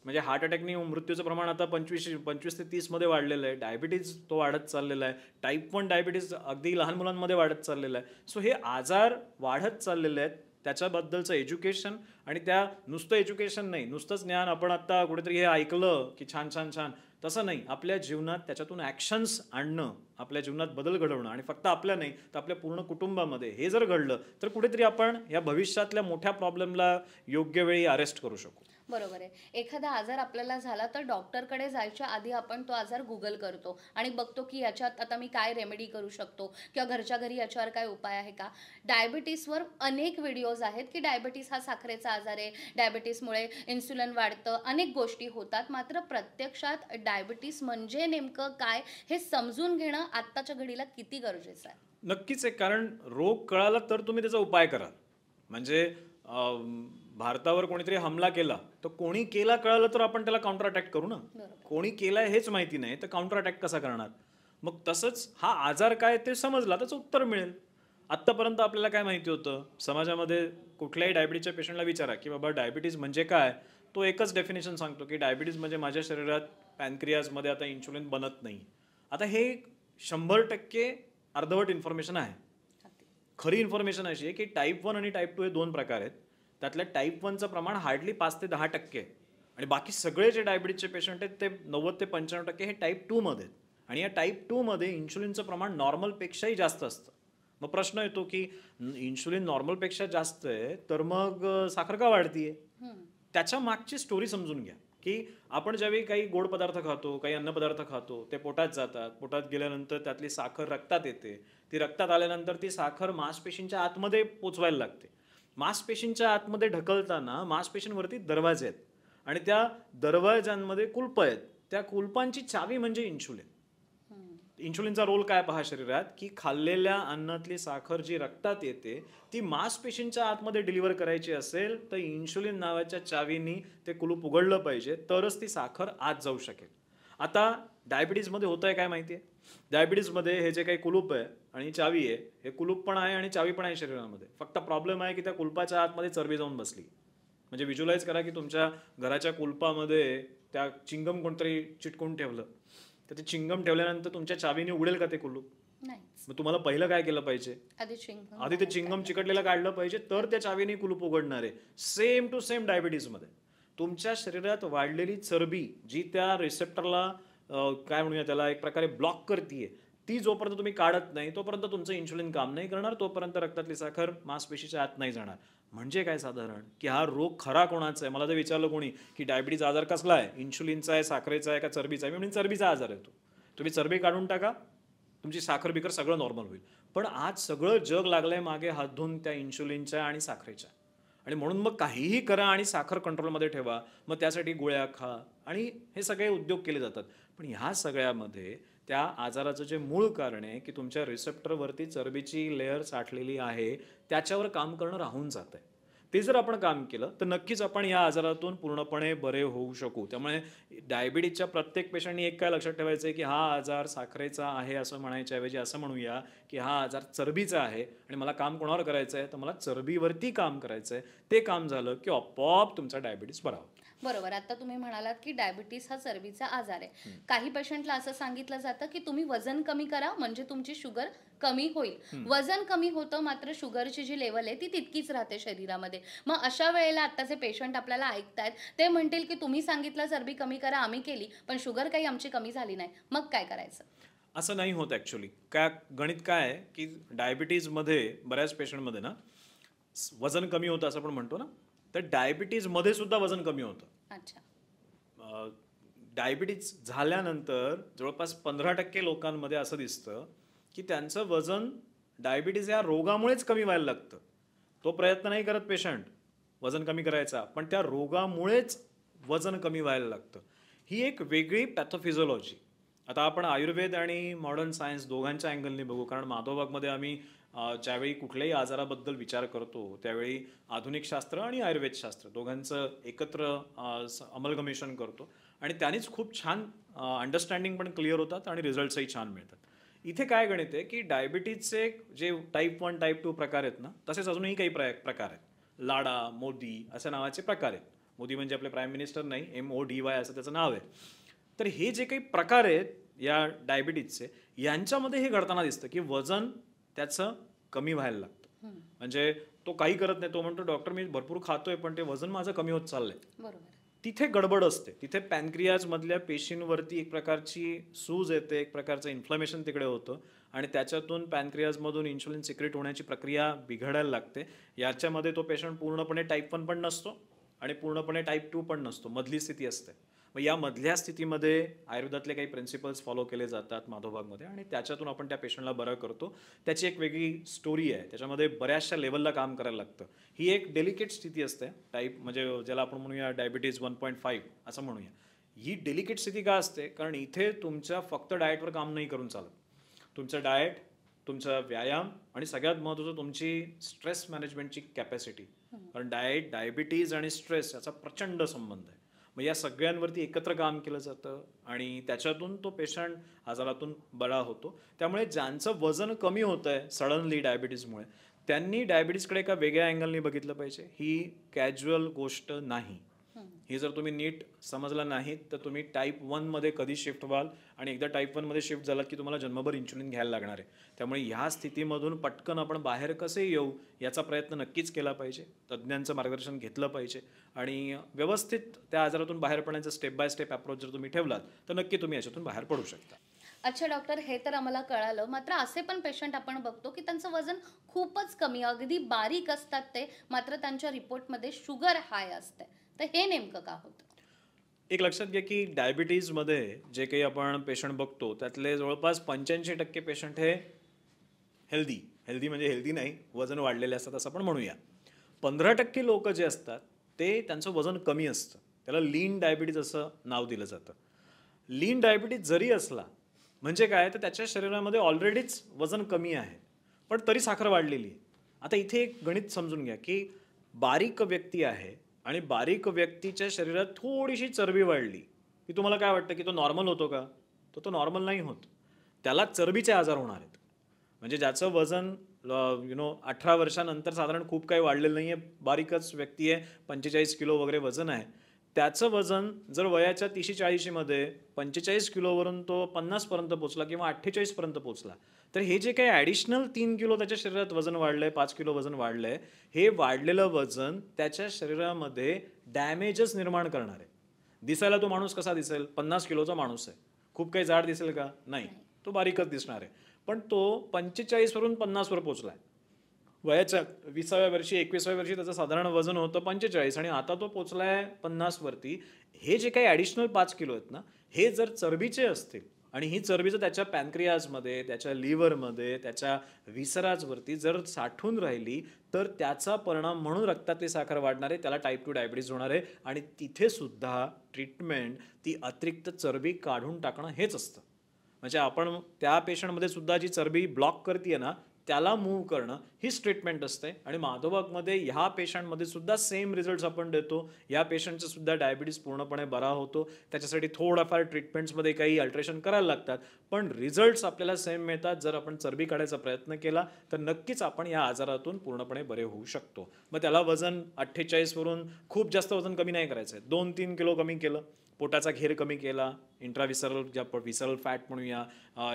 म्हणजे हार्ट अटॅकनी मृत्यूचं प्रमाण आता 25 ते 30 मध्ये वाढलेलं आहे. डायबिटीज तो वाढत चाललेला आहे. टाईप 1 डायबिटीज अगदी लहान मुलांमध्ये वाढत चाललेलं आहे. सो हे आजार वाढत चाललेले आहेत, त्याच्याबद्दलचं एज्युकेशन, आणि त्या नुसतं एज्युकेशन नाही, नुसतंच ज्ञान आपण आता कुठेतरी हे ऐकलं की छान छान छान, तसं नाही. आपल्या जीवनात त्याच्यातून ॲक्शन्स आणणं, आपल्या जीवनात बदल घडवणं, आणि फक्त आपल्या नाही तर आपल्या पूर्ण कुटुंबामध्ये हे जर घडलं तर कुठेतरी आपण या भविष्यातल्या मोठ्या प्रॉब्लेमला योग्य वेळी अरेस्ट करू शकू. बरोबर आहे. एखादा आजार आपल्याला झाला तर डॉक्टरकडे जायच्या आधी आपण तो आजार गुगल करतो आणि बघतो की याच्यात आता मी काय रेमेडी करू शकतो किंवा घरच्या घरी याच्यावर काय उपाय आहे का. डायबिटीसवर अनेक व्हिडिओज आहेत की डायबिटीस हा साखरेचा आजार आहे, डायबिटीसमुळे इन्सुलिन वाढतं, अनेक गोष्टी होतात. मात्र प्रत्यक्षात डायबिटीस म्हणजे नेमकं काय हे समजून घेणं आत्ताच्या घडीला किती गरजेचं आहे. नक्कीच आहे, कारण रोग कळाला तर तुम्ही त्याचा उपाय कराल. म्हणजे भारतावर कोणीतरी हमला केला तर कोणी केला कळालं तर आपण त्याला काउंटर अटॅक करू ना. बरोबर. कोणी केलाय हेच माहिती नाही तर काउंटर अटॅक कसा करणार. मग तसंच हा आजार काय ते समजला त्याचं उत्तर मिळेल. आत्तापर्यंत आपल्याला काय माहिती होतं, समाजामध्ये कुठल्याही डायबिटीसच्या पेशंटला विचारा की बाबा डायबिटीज म्हणजे काय, तो एकच डेफिनेशन सांगतो की डायबिटीज म्हणजे माझ्या शरीरात पॅनक्रियाजमध्ये आता इन्शुलिन बनत नाही. आता हे 100% अर्धवट इन्फॉर्मेशन आहे. खरी इन्फॉर्मेशन अशी आहे की टाईप 1 आणि टाईप 2 हे 2 प्रकार आहेत. त्यातल्या टाईप 1चं प्रमाण हार्डली 5 ते 10% आहे आणि बाकी सगळे जे डायबिटीजचे पेशंट आहेत ते 90 ते 95% हे टाईप 2 मध्ये आहेत. आणि या टाईप 2 मध्ये इन्शुलिनचं प्रमाण नॉर्मलपेक्षाही जास्त असतं. मग प्रश्न येतो की इन्शुलिन नॉर्मलपेक्षा जास्त आहे तर मग साखर का वाढतीये. त्याच्या मागची स्टोरी समजून घ्या की आपण ज्यावेळी काही गोड पदार्थ खातो, काही अन्नपदार्थ खातो, ते पोटात जातात, पोटात गेल्यानंतर त्यातली साखर रक्तात येते, ती रक्तात आल्यानंतर ती साखर मांसपेशींच्या आतमध्ये पोचवायला लागते. मांसपेशींच्या आतमध्ये ढकलताना मांसपेशींवरती दरवाजे आहेत आणि त्या दरवाजांमध्ये कुलपं आहेत. त्या कुलपांची चावी म्हणजे इन्शुलिन. इन्शुलिनचा रोल काय पहा शरीरात, की खाल्लेल्या अन्नातली साखर जी रक्तात येते ती मांसपेशींच्या आतमध्ये डिलिव्हर करायची असेल तर इन्शुलिन नावाच्या चावीनी ते कुलूप उघडलं पाहिजे, तरच ती साखर आत जाऊ शकेल. आता डायबिटीजमध्ये होत आहे काय माहिती आहे, डायबिटीजमध्ये हे जे काही कुलूप आहे आणि चावी आहे, हे कुलूप पण आहे आणि चावी पण आहे शरीरामध्ये. फक्त प्रॉब्लेम आहे की त्या कुलपाच्या आतमध्ये चरबी जाऊन बसली. म्हणजे व्हिज्युअलाइज करा की तुमच्या घराच्या कुलपामध्ये त्या चिंगम कोणतरी चिटकून ठेवलं, तर ते चिंगम ठेवल्यानंतर तुमच्या चावीने उघडेल का ते कुलूप. मग तुम्हाला पहिलं काय केलं पाहिजे, आधी ते चिंगम चिकटलेलं काढलं पाहिजे, तर त्या चावीने कुलूप उघडणार आहे. सेम टू सेम डायबिटीजमध्ये तुमच्या शरीरात वाढलेली चरबी जी त्या रिसेप्टरला काय म्हणूया त्याला एक प्रकारे ब्लॉक करतीये, ती जोपर्यंत तुम्ही काढत नाही तोपर्यंत तुमचं इन्शुलिन काम नाही करणार, तोपर्यंत रक्तातली साखर मांसपेशीच्या आत नाही जाणार. म्हणजे काय साधारण की हा रोग खरा कोणाचा आहे. मला जर विचारलं कोणी की डायबिटीज आजार कसला आहे, इन्शुलिनचा आहे, साखरेचा आहे का चरबीचा आहे, मी म्हणेन चरबीचा आजार आहे. तुम्ही चरबी काढून टाका, तुमची साखर बिकर सगळं नॉर्मल होईल. पण आज सगळं जग लागलंय मागे हात धुवून त्या इन्शुलिनच्या आणि साखरेच्या, आणि म्हणून मग काहीही करा आणि साखर कंट्रोलमध्ये ठेवा, मग त्यासाठी गोळ्या खा आणि हे सगळे उद्योग केले जातात. पण ह्या सगळ्यामध्ये त्या आजाराचं जे मूळ कारण आहे की तुमच्या रिसेप्टरवरती चरबीची लेअर साठलेली आहे, त्याच्यावर काम करणं राहून जात आहे. ते जर आपण काम केलं तर नक्कीच आपण या आजारातून पूर्णपणे बरे होऊ शकू. त्यामुळे डायबिटीजच्या प्रत्येक पेशंटनी एक काय लक्षात ठेवायचं आहे की हा आजार साखरेचा आहे असं म्हणायच्या ऐवजी असं म्हणूया की हा आजार चरबीचा आहे आणि मला काम कोणावर करायचं आहे तर मला चरबीवरती काम करायचं आहे. ते काम झालं की आपोआप तुमचा डायबिटीस बरा होतो. बरोबर. आता तुम्ही म्हणालात की डायबिटीस हा चरबीचा आजार आहे. काही पेशंटला असं सांगितलं जातं की तुम्ही वजन कमी करा म्हणजे तुमची शुगर कमी होईल. वजन कमी होतं मात्र शुगरची जी लेवल आहे ती तितकीच राहते शरीरामध्ये. मग अशा वेळेला आत्ताचे पेशंट आपल्याला ऐकतायत, ते म्हणतील की तुम्ही सांगितलं चरबी कमी करा, आम्ही केली, पण शुगर काही आमची कमी झाली नाही. मग काय करायचं? असं नाही होत ॲक्च्युली. काय गणित काय आहे की डायबिटीजमध्ये बऱ्याच पेशंटमध्ये ना वजन कमी होतं असं आपण म्हणतो ना, तर डायबिटीजमध्ये सुद्धा वजन कमी होतं. अच्छा. डायबिटीज झाल्यानंतर जवळपास 15% लोकांमध्ये असं दिसतं की त्यांचं वजन डायबिटीज या रोगामुळेच कमी व्हायला लागतं. तो प्रयत्न नाही करत पेशंट वजन कमी करायचा, पण त्या रोगामुळेच वजन कमी व्हायला लागतं. ही एक वेगळी पॅथोफिजिओलॉजी. आता आपण आयुर्वेद आणि मॉडर्न सायन्स दोघांच्या अँगलने बघू, कारण माधवबागमध्ये आम्ही ज्यावेळी कुठल्याही आजाराबद्दल विचार करतो त्यावेळी आधुनिक शास्त्र आणि आयुर्वेद शास्त्र दोघांचं एकत्र अमलगमेशन करतो आणि त्यानेच खूप छान अंडरस्टँडिंग पण क्लिअर होतात आणि रिझल्ट्सही छान मिळतात. इथे काय गणित आहे की डायबिटीजचे जे टाईप 1 टाईप 2 प्रकार आहेत ना, तसेच अजूनही काही प्रकार आहेत. लाडा, मोदी अशा नावाचे प्रकार आहेत. मोदी म्हणजे आपले प्राईम मिनिस्टर नाही, MODY असं त्याचं नाव आहे. तर हे जे काही प्रकार आहेत या डायबिटीजचे, यांच्यामध्ये हे घडताना दिसतं की वजन त्याचं कमी व्हायला लागतं. म्हणजे तो काही करत नाही, तो म्हणतो डॉक्टर मी भरपूर खातोय पण ते वजन माझं कमी होत चाललंय. बरोबर. तिथे गडबड असते. तिथे पॅनक्रियाजमधल्या पेशींवरती एक प्रकारची सूज येते, एक प्रकारचं इन्फ्लमेशन तिकडे होतं आणि त्याच्यातून पॅनक्रियाजमधून इन्शुलिन सिक्रेट होण्याची प्रक्रिया बिघडायला लागते. याच्यामध्ये तो पेशंट पूर्णपणे टाईप 1 पण नसतो आणि पूर्णपणे टाईप 2 पण नसतो, मधली स्थिती असते. मग या मधल्या स्थितीमध्ये आयुर्वेदातले काही प्रिन्सिपल्स फॉलो केले जातात माधवबागमध्ये आणि त्याच्यातून आपण त्या पेशंटला बरं करतो. त्याची एक वेगळी स्टोरी आहे, त्याच्यामध्ये बऱ्याचशा लेवलला काम करायला लागतं. ही एक डेलिकेट स्थिती असते टाईप, म्हणजे ज्याला आपण म्हणूया डायबिटीज 1.5 असं म्हणूया. ही डेलिकेट स्थिती का असते, कारण इथे तुमच्या फक्त डाएटवर काम नाही करून चालत. तुमचं डाएट, तुमचा व्यायाम आणि सगळ्यात महत्त्वाचं तुमची स्ट्रेस मॅनेजमेंटची कॅपॅसिटी. कारण डायबिटीज आणि स्ट्रेस याचा प्रचंड संबंध आहे. मग या सगळ्यांवरती एकत्र काम केलं जातं आणि त्याच्यातून तो पेशंट आजारातून बरा होतो. त्यामुळे ज्यांचं वजन कमी होतं आहे सडनली डायबिटीजमुळे, त्यांनी डायबिटीजकडे एका वेगळ्या अँगलनी बघितलं पाहिजे. ही कॅज्युअल गोष्ट नाही. ही जर तुम्ही नीट समजलं नाहीत तर तुम्ही टाईप 1मध्ये कधी शिफ्ट व्हाल आणि एकदा टाईप 1मध्ये शिफ्ट झालात की तुम्हाला जन्मभर इन्शुलिन घ्यायला लागणार आहे. त्यामुळे ह्या स्थितीमधून पटकन आपण बाहेर कसे येऊ याचा प्रयत्न नक्कीच केला पाहिजे. तज्ज्ञांचं मार्गदर्शन घेतलं पाहिजे आणि व्यवस्थित त्या आजारातून बाहेर पडण्याचा स्टेप बाय स्टेप अप्रोच जर तुम्ही ठेवलात तर नक्की तुम्ही याच्यातून बाहेर पडू शकता. अच्छा डॉक्टर, हे तर आम्हाला कळालं. मात्र असे पण पेशंट आपण बघतो की त्यांचं वजन खूपच कमी, अगदी बारीक असतात ते, मात्र त्यांच्या रिपोर्टमध्ये शुगर हाय असते. तर हे नेमकं का होतं? एक लक्षात घ्या की डायबिटीजमध्ये जे काही आपण पेशंट बघतो त्यातले जवळपास 85% पेशंट हे हेल्दी म्हणजे हेल्दी नाही, वजन वाढलेले असतात असं आपण म्हणूया. 15% लोक जे असतात ते त्यांचं वजन कमी असतं. त्याला लीन डायबिटीज असं नाव दिलं जातं. लीन डायबिटीज जरी असला म्हणजे काय, तर त्याच्या शरीरामध्ये ऑलरेडीच वजन कमी आहे पण तरी साखर वाढलेली आहे. आता इथे एक गणित समजून घ्या की बारीक व्यक्ती आहे आणि बारीक व्यक्तीच्या शरीरात थोडीशी चरबी वाढली की तुम्हाला काय वाटतं की तो नॉर्मल होतो का? तो नॉर्मल नाही होत. त्याला चरबीचे आजार होणार आहेत. म्हणजे ज्याचं वजन 18 वर्षानंतर साधारण खूप काही वाढलेलं नाही आहे, बारीकच व्यक्ती आहे, 45 किलो वगैरे वजन आहे, त्याचं वजन जर वयाच्या 30-40मध्ये 45 किलोवरून तो 50पर्यंत पोचला किंवा 48पर्यंत पोचला, तर हे जे काही ॲडिशनल 3 किलो त्याच्या शरीरात वजन वाढलंय, 5 किलो वजन वाढलंय, हे वाढलेलं वजन त्याच्या शरीरामध्ये डॅमेजेस निर्माण करणार आहे. दिसायला तो माणूस कसा दिसेल? 50 किलोचा माणूस आहे. खूप काही जाड दिसेल का? नाही, तो बारीकच दिसणार आहे. पण तो 45वरून 50वर पोचलाय. वयाच्या 20व्या वर्षी 21व्या वर्षी त्याचं साधारण वजन होतं 45 आणि आता तो पोचलाय 50वरती. हे जे काही ॲडिशनल 5 किलो आहेत ना, हे जर चरबीचे असतील आणि ही चरबी जर त्याच्या पॅनक्रियाजमध्ये, त्याच्या लिव्हरमध्ये, त्याच्या विसराजवरती जर साठून राहिली तर त्याचा परिणाम म्हणून रक्तातली साखर वाढणार आहे, त्याला टाईप 2 डायबिटीज होणार आहे आणि तिथे सुद्धा ट्रीटमेंट ती अतिरिक्त चरबी काढून टाकणं हेच असतं. म्हणजे आपण त्या पेशंटमध्ये सुद्धा जी चरबी ब्लॉक करते ना, त्याला मूव्ह करणं हीच ट्रीटमेंट असते. आणि माधवबागमध्ये ह्या पेशंटमध्ये सुद्धा सेम रिझल्ट्स आपण देतो. या पेशंटचा सुद्धा डायबिटीज पूर्णपणे बरा होतो. त्याच्यासाठी थोडाफार ट्रीटमेंट्समध्ये काही अल्ट्रेशन करायला लागतात, पण रिझल्ट्स आपल्याला सेम मिळतात. जर आपण चरबी काढायचा प्रयत्न केला तर नक्कीच आपण या आजारातून पूर्णपणे बरे होऊ शकतो. मग त्याला वजन 48 वरून खूप जास्त वजन कमी नाही करायचं आहे. 2-3 किलो कमी केलं, पोटाचा घेर कमी केला, इंट्राविसरल ज्या विसरल फॅट म्हणूया,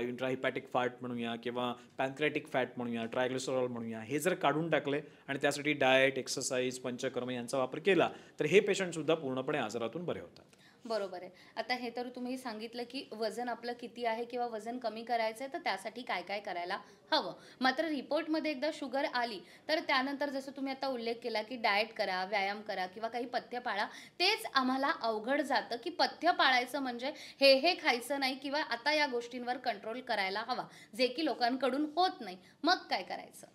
इंट्राहिपॅटिक फॅट म्हणूया किंवा पॅनक्रेटिक फॅट म्हणूया, ट्रायग्लिसरॉल म्हणूया, हे जर काढून टाकले आणि त्यासाठी डाएट, एक्सरसाइज, पंचकर्म यांचा वापर केला तर हे पेशंटसुद्धा पूर्णपणे आजारातून बरे होतात. बरोबर आहे. आता हे तर तुम्ही सांगितलं की वजन आपलं किती आहे किंवा वजन कमी करायचं आहे तर त्यासाठी काय काय करायला हवं. मात्र रिपोर्टमध्ये एकदा शुगर आली तर त्यानंतर जसं तुम्ही आता उल्लेख केला की डाएट करा, व्यायाम करा किंवा काही पथ्य पाळा. तेच आम्हाला अवघड जातं की पथ्य पाळायचं म्हणजे हे खायचं नाही किंवा आता या गोष्टींवर कंट्रोल करायला हवा, जे की लोकांकडून होत नाही. मग काय करायचं?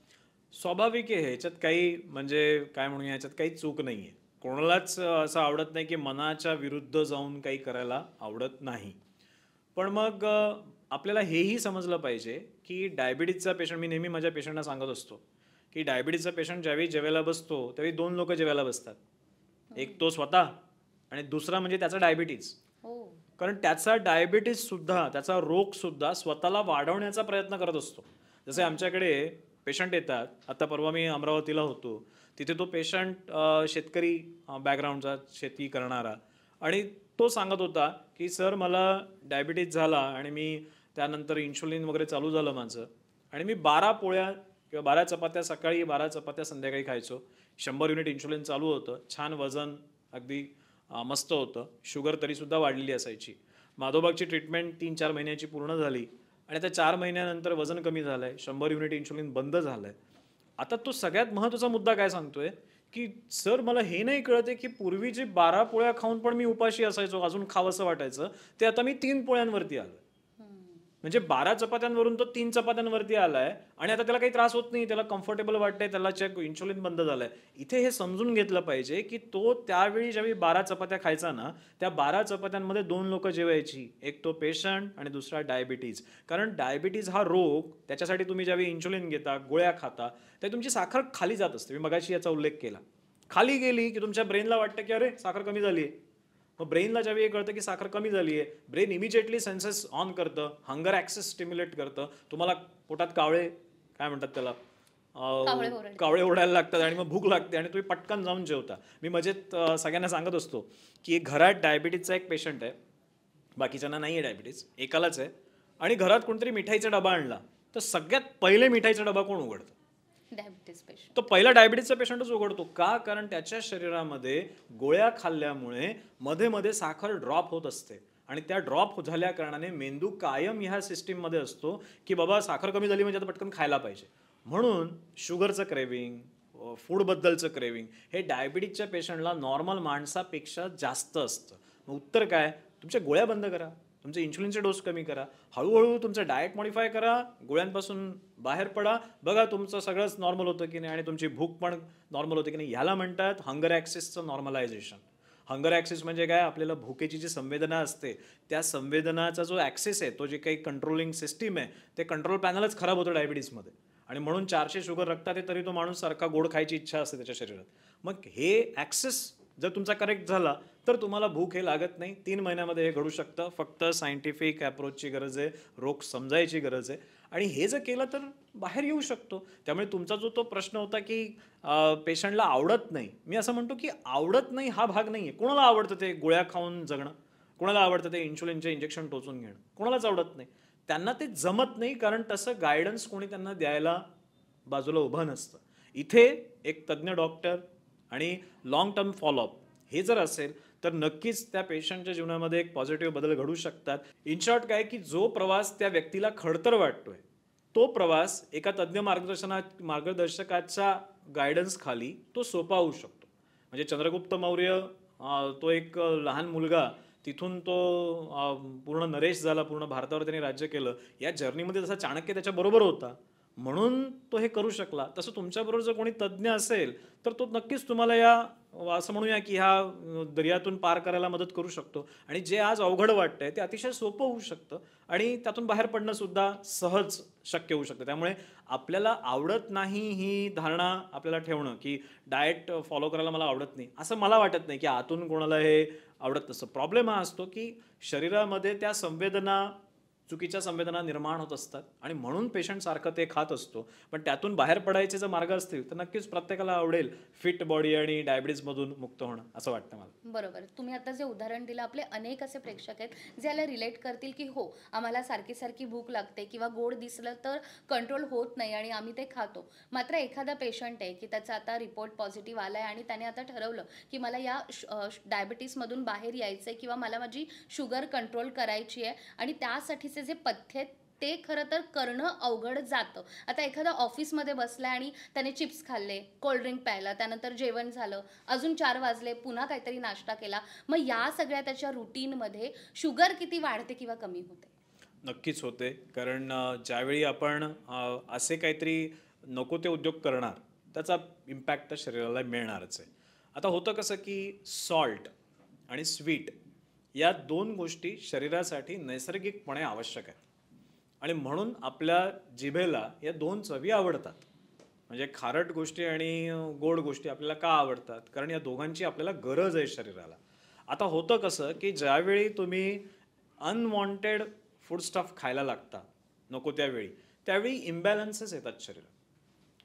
स्वाभाविक आहे, ह्याच्यात काही म्हणजे काय म्हणूया, ह्याच्यात काही चूक नाही आहे. कोणालाच असं आवडत नाही की मनाच्या विरुद्ध जाऊन काही करायला आवडत नाही. पण मग आपल्याला हेही समजलं पाहिजे की डायबिटीजचा पेशंट, मी नेहमी माझ्या पेशंटना सांगत असतो की डायबिटीजचा पेशंट ज्यावेळी जेवायला बसतो त्यावेळी 2 लोक जेवायला बसतात. एक तो स्वतः आणि दुसरा म्हणजे त्याचा डायबिटीज. हो. कारण त्याचा डायबिटीज सुद्धा, त्याचा रोग सुद्धा स्वतःला वाढवण्याचा प्रयत्न करत असतो. जसे आमच्याकडे पेशंट येतात, आता परवा मी अमरावतीला होतो, तिथे तो पेशंट शेतकरी बॅकग्राऊंडचा, शेती करणारा, आणि तो सांगत होता की सर मला डायबिटीज झाला आणि मी त्यानंतर इन्शुलिन वगैरे चालू झालं माझं, आणि मी 12 पोळ्या किंवा 12 चपात्या सकाळी, 12 चपात्या संध्याकाळी खायचो. 100 युनिट इन्शुलिन चालू होतं, छान वजन अगदी मस्त होतं, शुगर तरीसुद्धा वाढलेली असायची. माधवबागची ट्रीटमेंट 3-4 महिन्याची पूर्ण झाली आणि त्या 4 महिन्यानंतर वजन कमी झालं आहे, 100 युनिट इन्शुलिन बंद झालं आहे. आता तो सगळ्यात महत्त्वाचा मुद्दा काय सांगतोय की सर मला हे नाही कळते की पूर्वी जे 12 पोळ्या खाऊन पण मी उपाशी असायचो, अजून खावंसं वाटायचं, ते आता मी 3 पोळ्यांवरती आलो. म्हणजे 12 चपात्यांवरून तो 3 चपात्यांवरती आलाय आणि आता त्याला काही त्रास होत नाही, त्याला कम्फर्टेबल वाटतंय, त्याला चेक इन्शुलिन बंद झालंय. इथे हे समजून घेतलं पाहिजे की तो त्यावेळी ज्यावेळी 12 चपात्या खायचा ना, त्या 12 चपात्यांमध्ये 2 लोक जेवायची, एक तो पेशंट आणि दुसरा डायबिटीज. कारण डायबिटीज हा रोग, त्याच्यासाठी तुम्ही ज्यावेळी इन्शुलिन घेता, गोळ्या खाता, तर तुमची साखर खाली जात असते. मी मगाशी याचा उल्लेख केला. खाली गेली की तुमच्या ब्रेनला वाटतं की अरे साखर कमी झाली आहे. मग ब्रेनला ज्यावेळी कळतं की साखर कमी झाली आहे, ब्रेन इमिजिएटली सेन्सेस ऑन करतं, हंगर ॲक्सेस स्टिम्युलेट करतं, तुम्हाला पोटात कावळे, काय म्हणतात त्याला, कावळे ओढायला लागतात आणि मग भूक लागते आणि तुम्ही पटकन जाऊन जेवता. मी मजेत सगळ्यांना सांगत असतो की एक घरात डायबिटीजचा एक पेशंट आहे, बाकीच्यांना नाही आहे डायबिटीज, एकालाच आहे, आणि घरात कोणतरी मिठाईचा डबा आणला तर सगळ्यात पहिले मिठाईचा डबा कोण उघडतं? Diabetes patient. तो पहिला डायबिटीजचा पेशंटच उघडतो. का? कारण त्याच्या शरीरामध्ये गोळ्या खाल्ल्यामुळे मध्ये मध्ये साखर ड्रॉप होत असते आणि त्या ड्रॉप झाल्या कारणाने मेंदू कायम ह्या सिस्टीममध्ये असतो की बाबा साखर कमी झाली म्हणजे आता पटकन खायला पाहिजे. म्हणून शुगरचं क्रेविंग, फूडबद्दलचं क्रेविंग हे डायबिटीजच्या पेशंटला नॉर्मल माणसापेक्षा जास्त असतं. मग उत्तर काय? तुमच्या गोळ्या बंद करा, तुमचे इन्शुलिनचे डोस कमी करा, हळूहळू तुमचं डाएट मॉडिफाय करा, गोळ्यांपासून बाहेर पडा, बघा तुमचं सगळंच नॉर्मल होतं की नाही आणि तुमची भूक पण नॉर्मल होते की नाही. ह्याला म्हणतात हंगर ॲक्सिसचं नॉर्मलायझेशन. हंगर ॲक्सिस म्हणजे काय? आपल्याला भुकेची जी संवेदना असते त्या संवेदनाचा जो ॲक्सेस आहे, तो जे काही कंट्रोलिंग सिस्टीम आहे, ते कंट्रोल पॅनलच खराब होतं डायबिटीजमध्ये, आणि म्हणून 400 शुगर रक्तात आहे तरी तो माणूस सारखा गोड खायची इच्छा असते त्याच्या शरीरात. मग हे ॲक्सेस जर तुमचा करेक्ट झाला तर तुम्हाला भूक हे लागत नाही. 3 महिन्यामध्ये हे घडू शकतं. फक्त सायंटिफिक अप्रोचची गरज आहे, रोग समजायची गरज आहे, आणि हे जर केलं तर बाहेर येऊ शकतो. त्यामुळे तुमचा जो तो प्रश्न होता की पेशंटला आवडत नाही, मी असं म्हणतो की आवडत नाही हा भाग नाही आहे. कोणाला आवडतं ते गोळ्या खाऊन जगणं? कोणाला आवडतं ते इन्शुलिनचे इंजेक्शन टोचून घेणं? कोणालाच आवडत नाही. त्यांना ते जमत नाही, कारण तसं गायडन्स कोणी त्यांना द्यायला बाजूला उभं नसतं. इथे एक तज्ज्ञ डॉक्टर आणि लॉंग टर्म फॉलोअप हे जर असेल तर नक्कीच त्या पेशंटच्या जीवनामध्ये एक पॉझिटिव्ह बदल घडू शकतात. इन शॉर्ट काय की जो प्रवास त्या व्यक्तीला खडतर वाटतोय तो प्रवास एका तज्ज्ञ मार्गदर्शकाच्या गायडन्स खाली तो सोपा होऊ शकतो. म्हणजे चंद्रगुप्त मौर्य, तो एक लहान मुलगा, तिथून तो पूर्ण नरेश झाला, पूर्ण भारतावर त्याने राज्य केलं. या जर्नीमध्ये जसा चाणक्य त्याच्या बरोबर होता, म्हणून तो हे करू शकला. तसं तुमच्याबरोबर जर कोणी तज्ज्ञ असेल तर तो नक्कीच तुम्हाला या असं म्हणूया की ह्या दर्यातून पार करायला मदत करू शकतो. आणि जे आज अवघड वाटतंय ते अतिशय सोपं होऊ शकतं आणि त्यातून बाहेर पडणं सुद्धा सहज शक्य होऊ शकतं. त्यामुळे आपल्याला आवडत नाही ही धारणा आपल्याला ठेवणं, की डाएट फॉलो करायला मला आवडत नाही, असं मला वाटत नाही की आतून कोणाला हे आवडत नसतं. प्रॉब्लेम हा असतो की शरीरामध्ये त्या चुकीच्या संवेदना निर्माण होत असतात आणि म्हणून पेशंट सारखं ते खात असतो. पण त्यातून बाहेर पडायचे जर मार्ग असतील तर नक्कीच प्रत्येकाला आवडेल फिट बॉडी आणि डायबिटीजमधून मुक्त होणं, असं वाटतं मला. बरोबर. तुम्ही आता जे उदाहरण दिलं, आपले अनेक असे प्रेक्षक आहेत जे याला रिलेट करतील, की हो, आम्हाला सारखी भूक लागते किंवा गोड दिसलं तर कंट्रोल होत नाही आणि आम्ही ते खातो. मात्र एखादा पेशंट आहे की त्याचा आता रिपोर्ट पॉझिटिव्ह आलाय आणि त्याने आता ठरवलं की मला या डायबिटीसमधून बाहेर यायचंय किंवा मला माझी शुगर कंट्रोल करायची आहे आणि त्यासाठीचे जे पथ्य आहेत ते खरं तर करणं अवघड जातं. आता एखादा ऑफिसमध्ये बसलाय आणि त्याने चिप्स खाल्ले, कोल्ड्रिंक प्यायला, त्यानंतर जेवण झालं, अजून 4 वाजले, पुन्हा काहीतरी नाश्ता केला. मग या सगळ्या त्याच्या रुटीनमध्ये शुगर किती वाढते किंवा कमी होते? नक्कीच होते. कारण ज्यावेळी आपण असे काहीतरी नको ते उद्योग करणार त्याचा इम्पॅक्ट तर शरीराला मिळणारच आहे. आता होतं कसं की सॉल्ट आणि स्वीट या 2 गोष्टी शरीरासाठी नैसर्गिकपणे आवश्यक आहेत आणि म्हणून आपल्या जिभेला या 2 चवी आवडतात. म्हणजे खारट गोष्टी आणि गोड गोष्टी आपल्याला का आवडतात? कारण या दोघांची आपल्याला गरज आहे शरीराला. आता होतं कसं की ज्यावेळी तुम्ही अनवॉन्टेड फूड स्टफ खायला लागता नको त्यावेळी, त्यावेळी इम्बॅलन्सेस येतात शरीरात.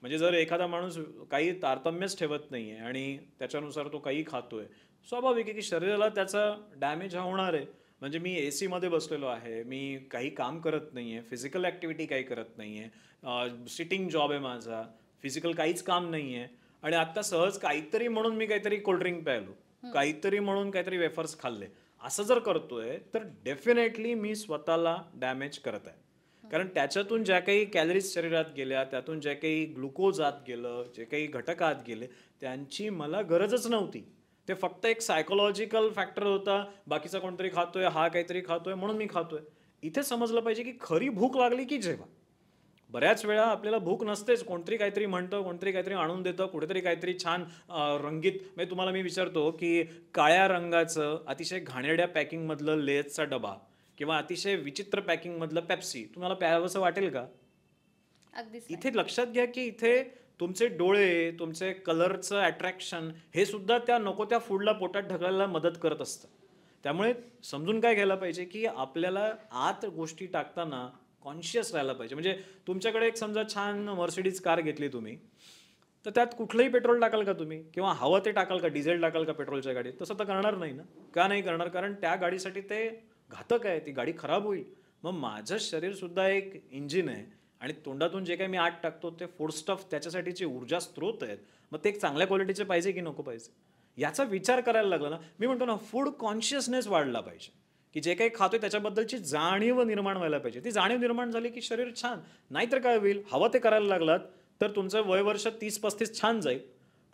म्हणजे जर एखादा माणूस काही तारतम्यच ठेवत नाहीये आणि त्याच्यानुसार तो काही खातोय, स्वाभाविक आहे की शरीराला त्याचा डॅमेज हा होणार आहे. म्हणजे मी AC मध्ये बसलेलो आहे, मी काही काम करत नाहीये, फिजिकल ॲक्टिव्हिटी काही करत नाहीये, सिटिंग जॉब आहे माझा, फिजिकल काहीच काम नाहीये आणि आत्ता सहज काहीतरी म्हणून मी काहीतरी कोल्ड्रिंक प्यायलो, काहीतरी म्हणून काहीतरी वेफर्स खाल्ले, असं जर करतोय तर डेफिनेटली मी स्वतःला डॅमेज करत आहे. कारण त्याच्यातून ज्या काही कॅलरीज शरीरात गेल्या, त्यातून ज्या काही ग्लुकोज आत गेलं, जे काही घटक आत गेले, त्यांची मला गरजच नव्हती. ते फक्त एक सायकोलॉजिकल फॅक्टर होता. बाकीचा कोणतरी खातोय, हा काहीतरी खातोय म्हणून मी खातोय. इथे समजलं पाहिजे की खरी भूक लागली की जेव्हा. बऱ्याच वेळा आपल्याला भूक नसतेच. कोणतरी काहीतरी म्हणतं, कोणतरी काहीतरी आणून देतं, कुठेतरी काहीतरी छान रंगीत म्हणजे तुम्हाला मी विचारतो की काळ्या रंगाचं अतिशय घाणेरड्या पॅकिंगमधलं लेजचा डबा किंवा अतिशय विचित्र पॅकिंगमधलं पेप्सी तुम्हाला प्यावंसं वाटेल का? अगदीच नाही. इथे लक्षात घ्या की इथे तुमचे डोळे, तुमचे कलरचं अट्रॅक्शन हे सुद्धा त्या नको त्या फूडला पोटात ढकलायला मदत करत असतं. त्यामुळे समजून काय घ्यायला पाहिजे की आपल्याला आत गोष्टी टाकताना कॉन्शियस राहायला पाहिजे. म्हणजे तुमच्याकडे एक समजा छान मर्सिडीज कार घेतली तुम्ही, तर त्यात कुठलंही पेट्रोल टाकाल का तुम्ही? किंवा हवं ते टाकाल का? डिझेल टाकाल का पेट्रोलच्या गाडीत? तसं तर करणार नाही ना. का नाही करणार? कारण त्या गाडीसाठी ते घातक आहे, ती गाडी खराब होईल. मग माझं शरीर सुद्धा एक इंजिन आहे आणि तोंडातून जे काही मी आत टाकतो ते फूड स्टफ त्याच्यासाठीचे ऊर्जा स्त्रोत आहेत. मग ते एक चांगल्या क्वालिटीचे पाहिजे की नको पाहिजे? याचा विचार करायला लागला ना, मी म्हणतो ना फूड कॉन्शियसनेस वाढला पाहिजे, की जे काही खातोय त्याच्याबद्दलची जाणीव निर्माण व्हायला पाहिजे. ती जाणीव निर्माण झाली की शरीर छान. नाहीतर काय होईल? हवं ते करायला लागलात तर तुमचं वयवर्ष 30-35 छान जाईल,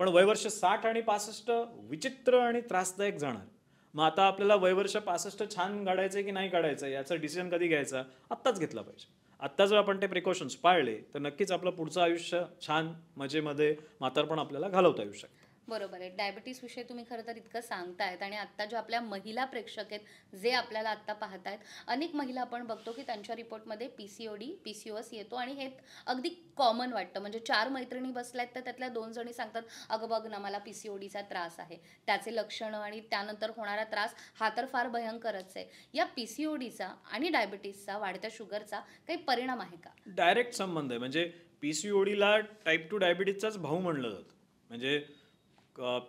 पण वयवर्ष 60 आणि 65 विचित्र आणि त्रासदायक जाणार. मग आता आपल्याला वयवर्ष 65 छान काढायचं की नाही काढायचं याचा डिसिजन कधी घ्यायचा? आत्ताच घेतला पाहिजे. आत्ता जर आपण ते प्रिकॉशन्स पाळले तर नक्कीच आपलं पुढचं आयुष्य छान मजेमध्ये म्हातारपण आपल्याला घालवता येऊ शकतं. बरोबर आहे. डायबिटीज विषयी तुम्ही खरं तर इतकं सांगतायत आणि आत्ता ज्या आपल्या महिला प्रेक्षक आहेत जे आपल्याला आत्ता पाहतायत, अनेक महिला आपण बघतो की त्यांच्या रिपोर्टमध्ये PCOD, PCOS येतो आणि हे अगदी कॉमन वाटतं. म्हणजे 4 मैत्रिणी बसल्यात तर त्यातल्या 2 जणी सांगतात, "अगं बघ ना, मला PCODचा त्रास आहे." त्याचे लक्षणं आणि त्यानंतर होणारा त्रास हा तर फार भयंकरच आहे. या PCODचा आणि डायबिटीजचा, वाढत्या शुगरचा काही परिणाम आहे का? डायरेक्ट संबंध आहे. म्हणजे PCODला टाईप 2 डायबिटीजचाच भाऊ म्हणलं जातं. म्हणजे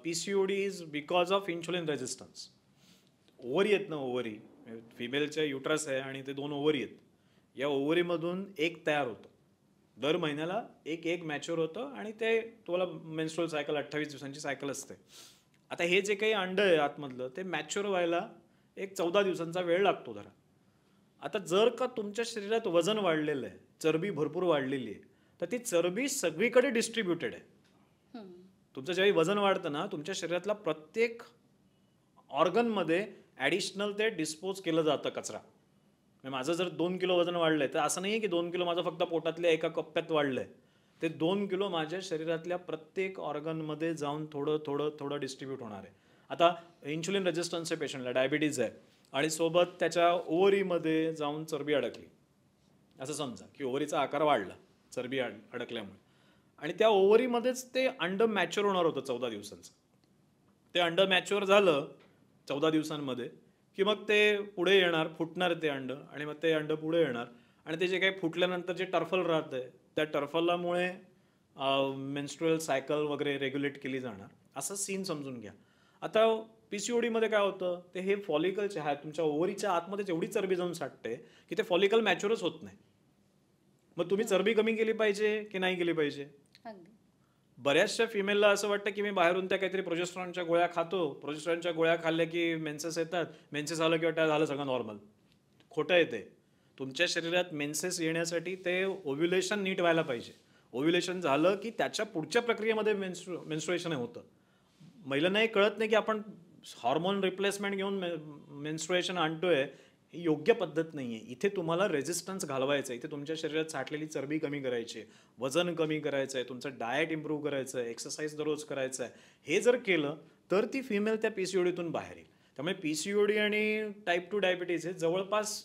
PCOD is because of insulin resistance. Ovary आहेत ना, ओव्हरी फिमेलच्या युट्रस आहे आणि ते 2 ओव्हरी आहेत. या ओव्हरीमधून एक तयार होतं. दर महिन्याला एक एक मॅच्युअर होतं आणि ते तुम्हाला मेन्स्ट्रुअल सायकल 28 दिवसांची सायकल असते. आता हे जे काही अंड आहे आतमधलं ते मॅच्युअर व्हायला एक 14 दिवसांचा वेळ लागतो जरा. आता जर का तुमच्या शरीरात वजन वाढलेलं आहे, चरबी भरपूर वाढलेली आहे, तर ती चरबी सगळीकडे डिस्ट्रीब्युटेड आहे. तुमचं ज्यावेळी वजन वाढतं ना, तुमच्या शरीरातला प्रत्येक ऑर्गनमध्ये ॲडिशनल ते डिस्पोज केलं जातं कचरा. म्हणजे माझं जर 2 किलो वजन वाढलंय तर असं नाही आहे की 2 किलो माझं फक्त पोटातल्या एका कप्प्यात वाढलंय. ते 2 किलो माझ्या शरीरातल्या प्रत्येक ऑर्गनमध्ये जाऊन थोडं थोडं थोडं डिस्ट्रीब्यूट होणार आहे. आता इन्शुलिन रेजिस्टन्सच्या पेशंटला डायबिटीज आहे आणि सोबत त्याच्या ओव्हरीमध्ये जाऊन चरबी अडकली, असं समजा की ओव्हरीचा आकार वाढला चरबी अडकल्यामुळे, आणि त्या ओव्हरीमध्येच ते अंड मॅच्युअर होणार होतं 14 दिवसांचं. ते अंड मॅच्युअर झालं 14 दिवसांमध्ये की मग ते पुढे येणार, फुटणार ते अंड, आणि मग ते अंड पुढे येणार, आणि ते जे काही फुटल्यानंतर जे टर्फल राहतंय त्या टर्फलामुळे मेन्स्ट्रुअल सायकल वगैरे रेग्युलेट केली जाणार, असं सीन समजून घ्या. आता PCOD मध्ये काय होतं, ते हे फॉलिकलचे आहेत तुमच्या ओव्हरीच्या आतमध्ये एवढी चरबी जाऊन साठते की ते फॉलिकल मॅच्युअरच होत नाही. मग तुम्ही चरबी कमी केली पाहिजे की नाही केली पाहिजे? अगदी. बऱ्याचशा फिमेलला असं वाटतं की मी बाहेरून त्या काहीतरी प्रोजेस्टेरॉनच्या गोळ्या खातो, प्रोजेस्टेरॉनच्या गोळ्या खाल्ल्या की मेन्सेस येतात, मेन्सेस आलं की झालं सगळं नॉर्मल. खोटं आहे ते. तुमच्या शरीरात मेन्सेस येण्यासाठी ते ओव्ह्युलेशन नीट व्हायला पाहिजे. ओव्ह्युलेशन झालं की त्याच्या पुढच्या प्रक्रियेमध्ये मेन्स्ट्रुएशन होतं. महिलांना हे कळत नाही की आपण हॉर्मोन रिप्लेसमेंट घेऊन मेन्स्ट्रुएशन आणतोय, ही योग्य पद्धत नाही आहे. इथे तुम्हाला रेझिस्टन्स घालवायचं आहे, इथे तुमच्या शरीरात साठलेली चरबी कमी करायची आहे, वजन कमी करायचं आहे, तुमचं डाएट इम्प्रूव्ह करायचं आहे, एक्सरसाइज दररोज करायचं आहे. हे जर केलं तर ती फिमेल त्या PCODतून बाहेर येईल. त्यामुळे PCOD आणि टाईप 2 डायबिटीज हे जवळपास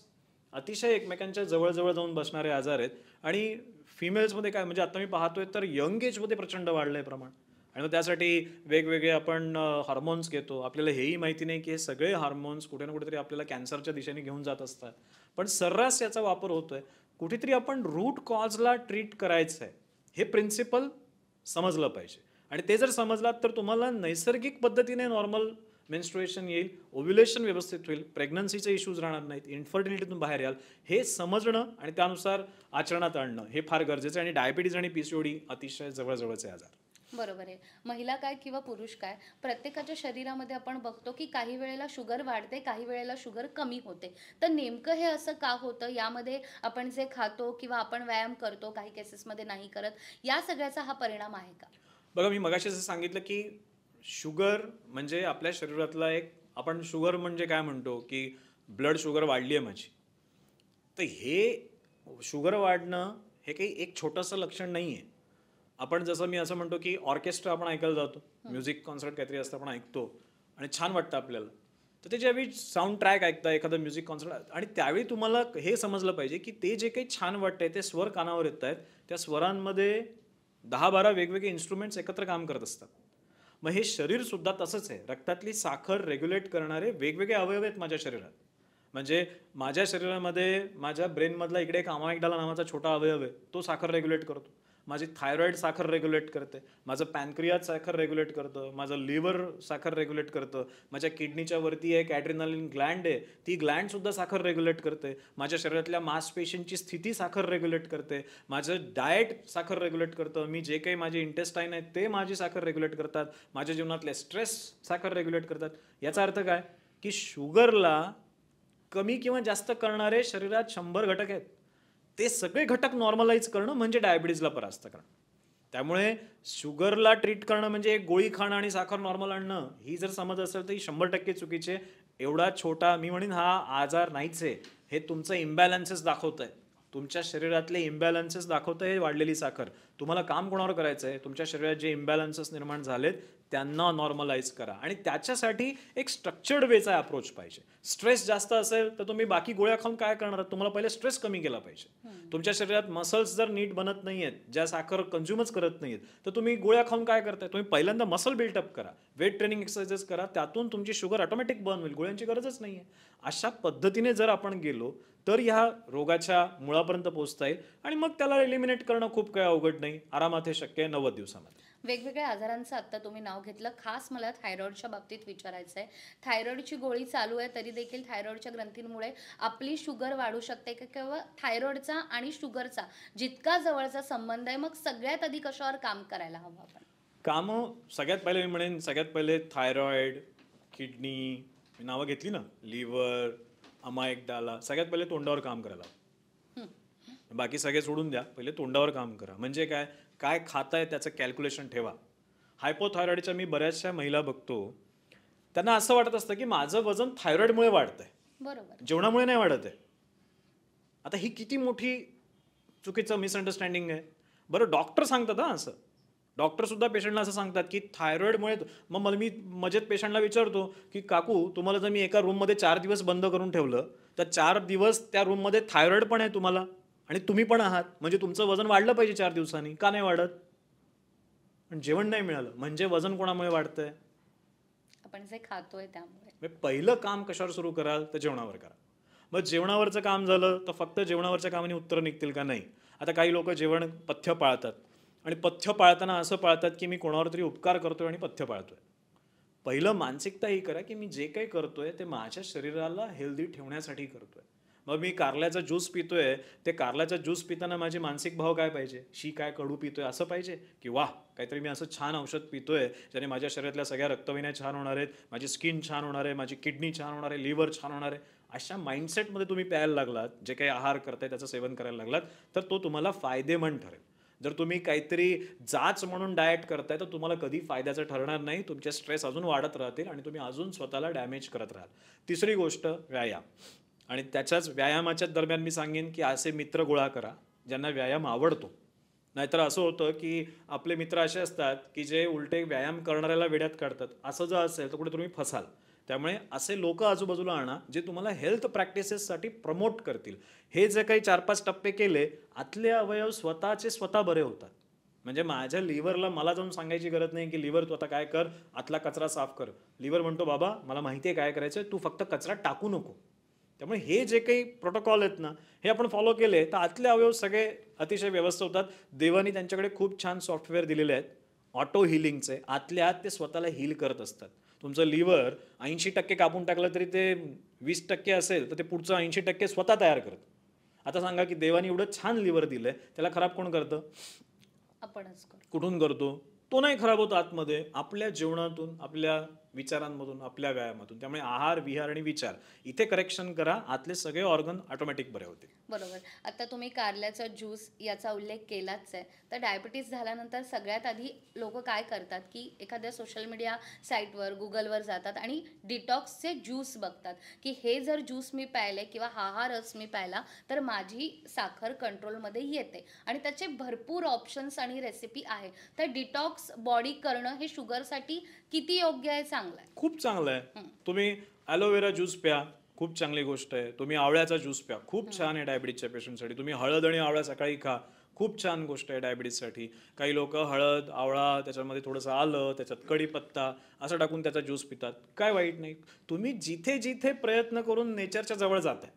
अतिशय एकमेकांच्या जवळजवळ जाऊन बसणारे आजार आहेत. आणि फिमेल्समध्ये काय म्हणजे आता मी पाहतोय तर यंग एजमध्ये प्रचंड वाढलं आहे प्रमाण, आणि मग त्यासाठी वेगवेगळे आपण हार्मोन्स घेतो. आपल्याला हेही माहिती नाही की हे सगळे हार्मोन्स कुठे ना कुठेतरी आपल्याला कॅन्सरच्या दिशेने घेऊन जात असतात, पण सर्रास याचा वापर होतोय. कुठेतरी आपण रूट कॉजला ट्रीट करायचं आहे, हे प्रिन्सिपल समजलं पाहिजे. आणि ते जर समजलात तर तुम्हाला नैसर्गिक पद्धतीने नॉर्मल मेन्स्ट्रुएशन येईल, ओव्ह्युलेशन व्यवस्थित होईल, प्रेग्नन्सीचे इश्यूज राहणार नाहीत, इन्फर्टिलिटीतून बाहेर याल. हे समजणं आणि त्यानुसार आचरणात आणणं हे फार गरजेचं आहे. आणि डायबिटीज आणि PCOD अतिशय जवळजवळचे आजार. बरोबर आहे. महिला काय किंवा पुरुष काय, प्रत्येकाच्या शरीरामध्ये आपण बघतो की काही वेळेला शुगर वाढते, काही वेळेला शुगर कमी होते. तर नेमकं हे असं का होतं? यामध्ये आपण जे खातो किंवा आपण व्यायाम करतो, काही केसेसमध्ये नाही करत, या सगळ्याचा हा परिणाम आहे का? बघा, मी मगाशी असं सांगितलं की शुगर म्हणजे आपल्या शरीरातला एक, आपण शुगर म्हणजे काय म्हणतो की ब्लड शुगर वाढली आहे माझी. तर हे शुगर वाढणं हे काही एक छोटंसं लक्षण नाही आहे. आपण जसं मी असं म्हणतो की ऑर्केस्ट्रा आपण ऐकायला जातो, म्युझिक कॉन्सर्ट काहीतरी असतं आपण ऐकतो आणि छान वाटतं आपल्याला. तर ते ज्यावेळी साऊंड ट्रॅक ऐकता एखादं म्युझिक कॉन्सर्ट, आणि त्यावेळी तुम्हाला हे समजलं पाहिजे की ते जे काही छान वाटतंय ते स्वर कानावर येत आहेत, त्या स्वरांमध्ये 10-12 वेगवेगळे इन्स्ट्रुमेंट्स एकत्र काम करत असतात. मग हे शरीर सुद्धा तसंच आहे. रक्तातली साखर रेग्युलेट करणारे वेगवेगळे अवयव आहेत माझ्या शरीरात. म्हणजे माझ्या शरीरामध्ये माझ्या ब्रेनमधला इकडे एक अमायग्डाला नावाचा छोटा अवयव आहे, तो साखर रेग्युलेट करतो. माझी थायरॉइड साखर रेग्युलेट करते, माझं पॅनक्रियाज साखर रेग्युलेट करतं, माझं लिव्हर साखर रेग्युलेट करतं, माझ्या किडनीच्या वरती एक ॲड्रिनालिन ग्लँड आहे, ती ग्लँडसुद्धा साखर रेग्युलेट करते, माझ्या शरीरातल्या मांसपेशींची स्थिती साखर रेग्युलेट करते, माझं डाएट साखर रेग्युलेट करतं, मी जे काही माझे इंटेस्टाईन आहेत ते माझी साखर रेग्युलेट करतात, माझ्या जीवनातले स्ट्रेस साखर रेग्युलेट करतात. याचा अर्थ काय की शुगरला कमी किंवा जास्त करणारे शरीरात 100 घटक आहेत. ते सगळे घटक नॉर्मलाइज करणं म्हणजे डायबिटीजला परास्त करणं. त्यामुळे शुगरला ट्रीट करणं म्हणजे एक गोळी खाणं आणि साखर नॉर्मल आणणं, ही जर समज असेल तर ही 100% चुकीचे. एवढा छोटा मी म्हणेन हा आजार नाहीच आहे. हे तुमचं इम्बॅलन्सेस दाखवत आहे, तुमच्या शरीरातले इम्बॅलन्सेस दाखवतं हे वाढलेली साखर. तुम्हाला काम कोणावर करायचं आहे? तुमच्या शरीरात जे इम्बॅलन्सेस निर्माण झालेत त्यांना नॉर्मलाइज करा, आणि त्याच्यासाठी एक स्ट्रक्चर्ड वेचा अप्रोच पाहिजे. स्ट्रेस जास्त असेल तर तुम्ही बाकी गोळ्या खाऊन काय करणार? तुम्हाला पहिले स्ट्रेस कमी केला पाहिजे. तुमच्या शरीरात मसल्स जर नीट बनत नाहीयेत, ज्या साखर कंझ्युमच करत नाहीयेत, तर तुम्ही गोळ्या खाऊन काय करताय? तुम्ही पहिल्यांदा मसल बिल्टअप करा, वेट ट्रेनिंग एक्सरसाइजेस करा, त्यातून तुमची शुगर ऑटोमॅटिक बर्न होईल, गोळ्यांची गरजच नाही आहे. अशा पद्धतीने जर आपण गेलो तर ह्या रोगाच्या मुळापर्यंत पोहोचता येईल, आणि मग त्याला एलिमिनेट करणं खूप काही अवघड नाही, आरामात हे शक्य आहे 90 दिवसामध्ये. वेगवेगळ्या आजारांचं आत्ता तुम्ही नाव घेतलं. खास मला थायरॉइडच्या बाबतीत विचारायचं आहे. थायरॉइडची गोळी चालू आहे, तरी देखील थायरॉइडच्या ग्रंथींमुळे आपली शुगर वाढू शकते का? किंवा थायरॉइडचा आणि शुगरचा जितका जवळचा संबंध आहे, मग सगळ्यात आधी कशावर काम करायला हवं आपण? कामं सगळ्यात पहिले मी म्हणेन, सगळ्यात पहिले थायरॉइड, किडनी, मी नावं घेतली ना, लिव्हर, अमायग्डाला, सगळ्यात पहिले तोंडावर काम करायला हवं. बाकी सगळे सोडून द्या, पहिले तोंडावर काम करा. म्हणजे काय काय खाताय त्याचं कॅल्क्युलेशन ठेवा. हायपोथायरॉइडच्या मी बऱ्याचशा महिला बघतो, त्यांना असं वाटत असतं की माझं वजन थायरॉइडमुळे वाढतंय, बरोबर. जेवणामुळे नाही वाढत आहे. आता ही किती मोठी चुकीचं मिसअंडरस्टँडिंग आहे. बरं डॉक्टर सांगतात हां असं. डॉक्टरसुद्धा पेशंटला असं सांगतात की थायरॉइडमुळे मग मी मजेत पेशंटला विचारतो की काकू तुम्हाला जर मी एका रूममध्ये 4 दिवस बंद करून ठेवलं तर 4 दिवस त्या रूममध्ये थायरॉइड पण आहे तुम्हाला आणि तुम्ही पण आहात म्हणजे तुमचं वजन वाढलं पाहिजे 4 दिवसांनी का नाही वाढत. पण जेवण नाही मिळालं म्हणजे वजन कोणामुळे वाढतंय. आपण जे खातोय त्यामुळे. म्हणजे पहिलं काम कशावर सुरू कराल तर जेवणावर करा. मग जेवणावरचं काम झालं तर फक्त जेवणावरच्या कामाने उत्तरं निघतील का नाही. आता काही लोक जेवण पथ्य पाळतात आणि पथ्य पाळताना असं पाळतात की मी कोणावर तरी उपकार करतोय आणि पथ्य पाळतोय. पहिलं मानसिकता ही करा की मी जे काही करतोय ते माझ्या शरीराला हेल्दी ठेवण्यासाठी करतोय. मग मी कारल्याचा ज्यूस पितोय ते कारल्याचा ज्यूस पिताना माझे मानसिक भाव काय पाहिजे. शी काय कडू पितोय असं पाहिजे की वाह काहीतरी मी असं छान औषध पितोय ज्याने माझ्या शरीरातल्या सगळ्या रक्तवाहिन्या छान होणार आहेत, माझी स्किन छान होणार आहे, माझी किडनी छान होणार आहे, लिव्हर छान होणार आहे. अशा माइंडसेटमध्ये तुम्ही प्यायला लागलात, जे काही आहार करताय त्याचं सेवन करायला लागलात तर तो तुम्हाला फायदेमंद ठरेल. जर तुम्ही काहीतरी जाच म्हणून डाएट करताय तर तुम्हाला कधी फायद्याचं ठरणार नाही. तुमचे स्ट्रेस अजून वाढत राहतील आणि तुम्ही अजून स्वतःला डॅमेज करत राहाल. तिसरी गोष्ट व्यायाम. आणि त्याच्याच व्यायामाच्या दरम्यान मी सांगेन की असे मित्र गोळा करा ज्यांना व्यायाम आवडतो. नाहीतर असं होतं की आपले मित्र असे असतात की जे उलटे व्यायाम करणाऱ्याला वेड्यात काढतात. असं जर असेल तर कुठे तुम्ही फसाल. त्यामुळे असे लोक आजूबाजूला आणा जे तुम्हाला हेल्थ प्रॅक्टिसेससाठी प्रमोट करतील. हे जे काही 4-5 टप्पे केले आतले अवयव स्वतःचे स्वतः बरे होतात. म्हणजे माझ्या लिव्हरला मला जाऊन सांगायची गरज नाही की लिव्हर तू आता काय कर, आतला कचरा साफ कर. लिव्हर म्हणतो बाबा मला माहिती आहे काय करायचं, तू फक्त कचरा टाकू नको. त्यामुळे हे जे काही प्रोटोकॉल आहेत ना हे आपण फॉलो केले तर आतले अवयव सगळे अतिशय व्यवस्थित होतात. देवानी त्यांच्याकडे खूप छान सॉफ्टवेअर दिलेले आहेत ऑटो हिलिंगचे. आतल्या आत ते स्वतःला हील करत असतात. तुमचं लिव्हर 80% कापून टाकलं तरी ते 20% असेल तर ते पुढचं 80% स्वतः तयार करतं. आता सांगा की देवानी एवढं छान लिव्हर दिलंय त्याला खराब कोण करतं. आपणच करतो. कुठून करतो. तो नाही खराब होत आतमध्ये आपल्या जेवणातून, आपल्या विचारांमधून, आपल्या व्यायामातून. त्यामुळे आहार विहार आणि विचार इथे करेक्शन करा, आतले सगळे ऑर्गन ऑटोमॅटिक बरे होतील. बरोबर. आता तुम्ही कारल्याचा ज्यूस याचा उल्लेख केलाच आहे. तर डायबिटीज झाल्यानंतर सगळ्यात आधी लोकं काय करतात, की एखाद्या सोशल मीडिया साईटवर, Googleवर जातात आणि डिटॉक्सचे ज्यूस बघतात, की हे जर ज्यूस मी प्यायले किंवा हा रस मी प्यायला तर माझी साखर कंट्रोलमध्ये येते. आणि त्याचे भरपूर ऑप्शन्स आणि रेसिपी आहे. तर डिटॉक्स बॉडी करणं हे शुगरसाठी किती योग्य आहे, चांगलं आहे? खूप चांगलं आहे. तुम्ही ॲलोवेरा ज्यूस प्या, खूप चांगली गोष्ट आहे. तुम्ही आवळ्याचा ज्यूस प्या, खूप छान आहे डायबिटीजच्या पेशंटसाठी. तुम्ही हळद आणि आवळा सकाळी खा, खूप छान गोष्ट आहे डायबिटीजसाठी. काही लोक हळद, आवळा, त्याच्यामध्ये थोडंसं आलं, त्याच्यात कढीपत्ता असं टाकून त्याचा ज्यूस पितात. काय वाईट नाही. तुम्ही जिथे जिथे प्रयत्न करून नेचरच्या जवळ जाताय,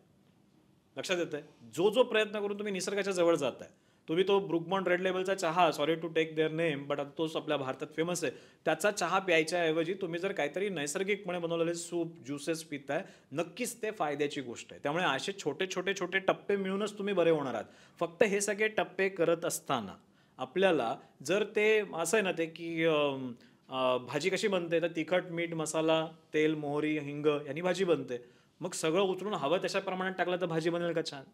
लक्षात येतंय, जो जो प्रयत्न करून तुम्ही निसर्गाच्या जवळ जाताय, तुम्ही तो ब्रुकमॉन्ट रेड लेबलचा चहा, sorry to take their name but तोच आपल्या भारतात फेमस आहे, त्याचा चहा प्यायच्या ऐवजी तुम्ही जर काहीतरी नैसर्गिकपणे बनवलेले सूप ज्युसेस पिताय नक्कीच ते फायद्याची गोष्ट आहे. त्यामुळे असे छोटे छोटे छोटे टप्पे मिळूनच तुम्ही बरे होणार आहात. फक्त हे सगळे टप्पे करत असताना आपल्याला जर ते असं आहे ना ते की भाजी कशी बनते तर तिखट मीठ मसाला तेल मोहरी हिंग यांनी भाजी बनते. मग सगळं उचलून हवं तशा प्रमाणात टाकलं तर भाजी बनेल का छान.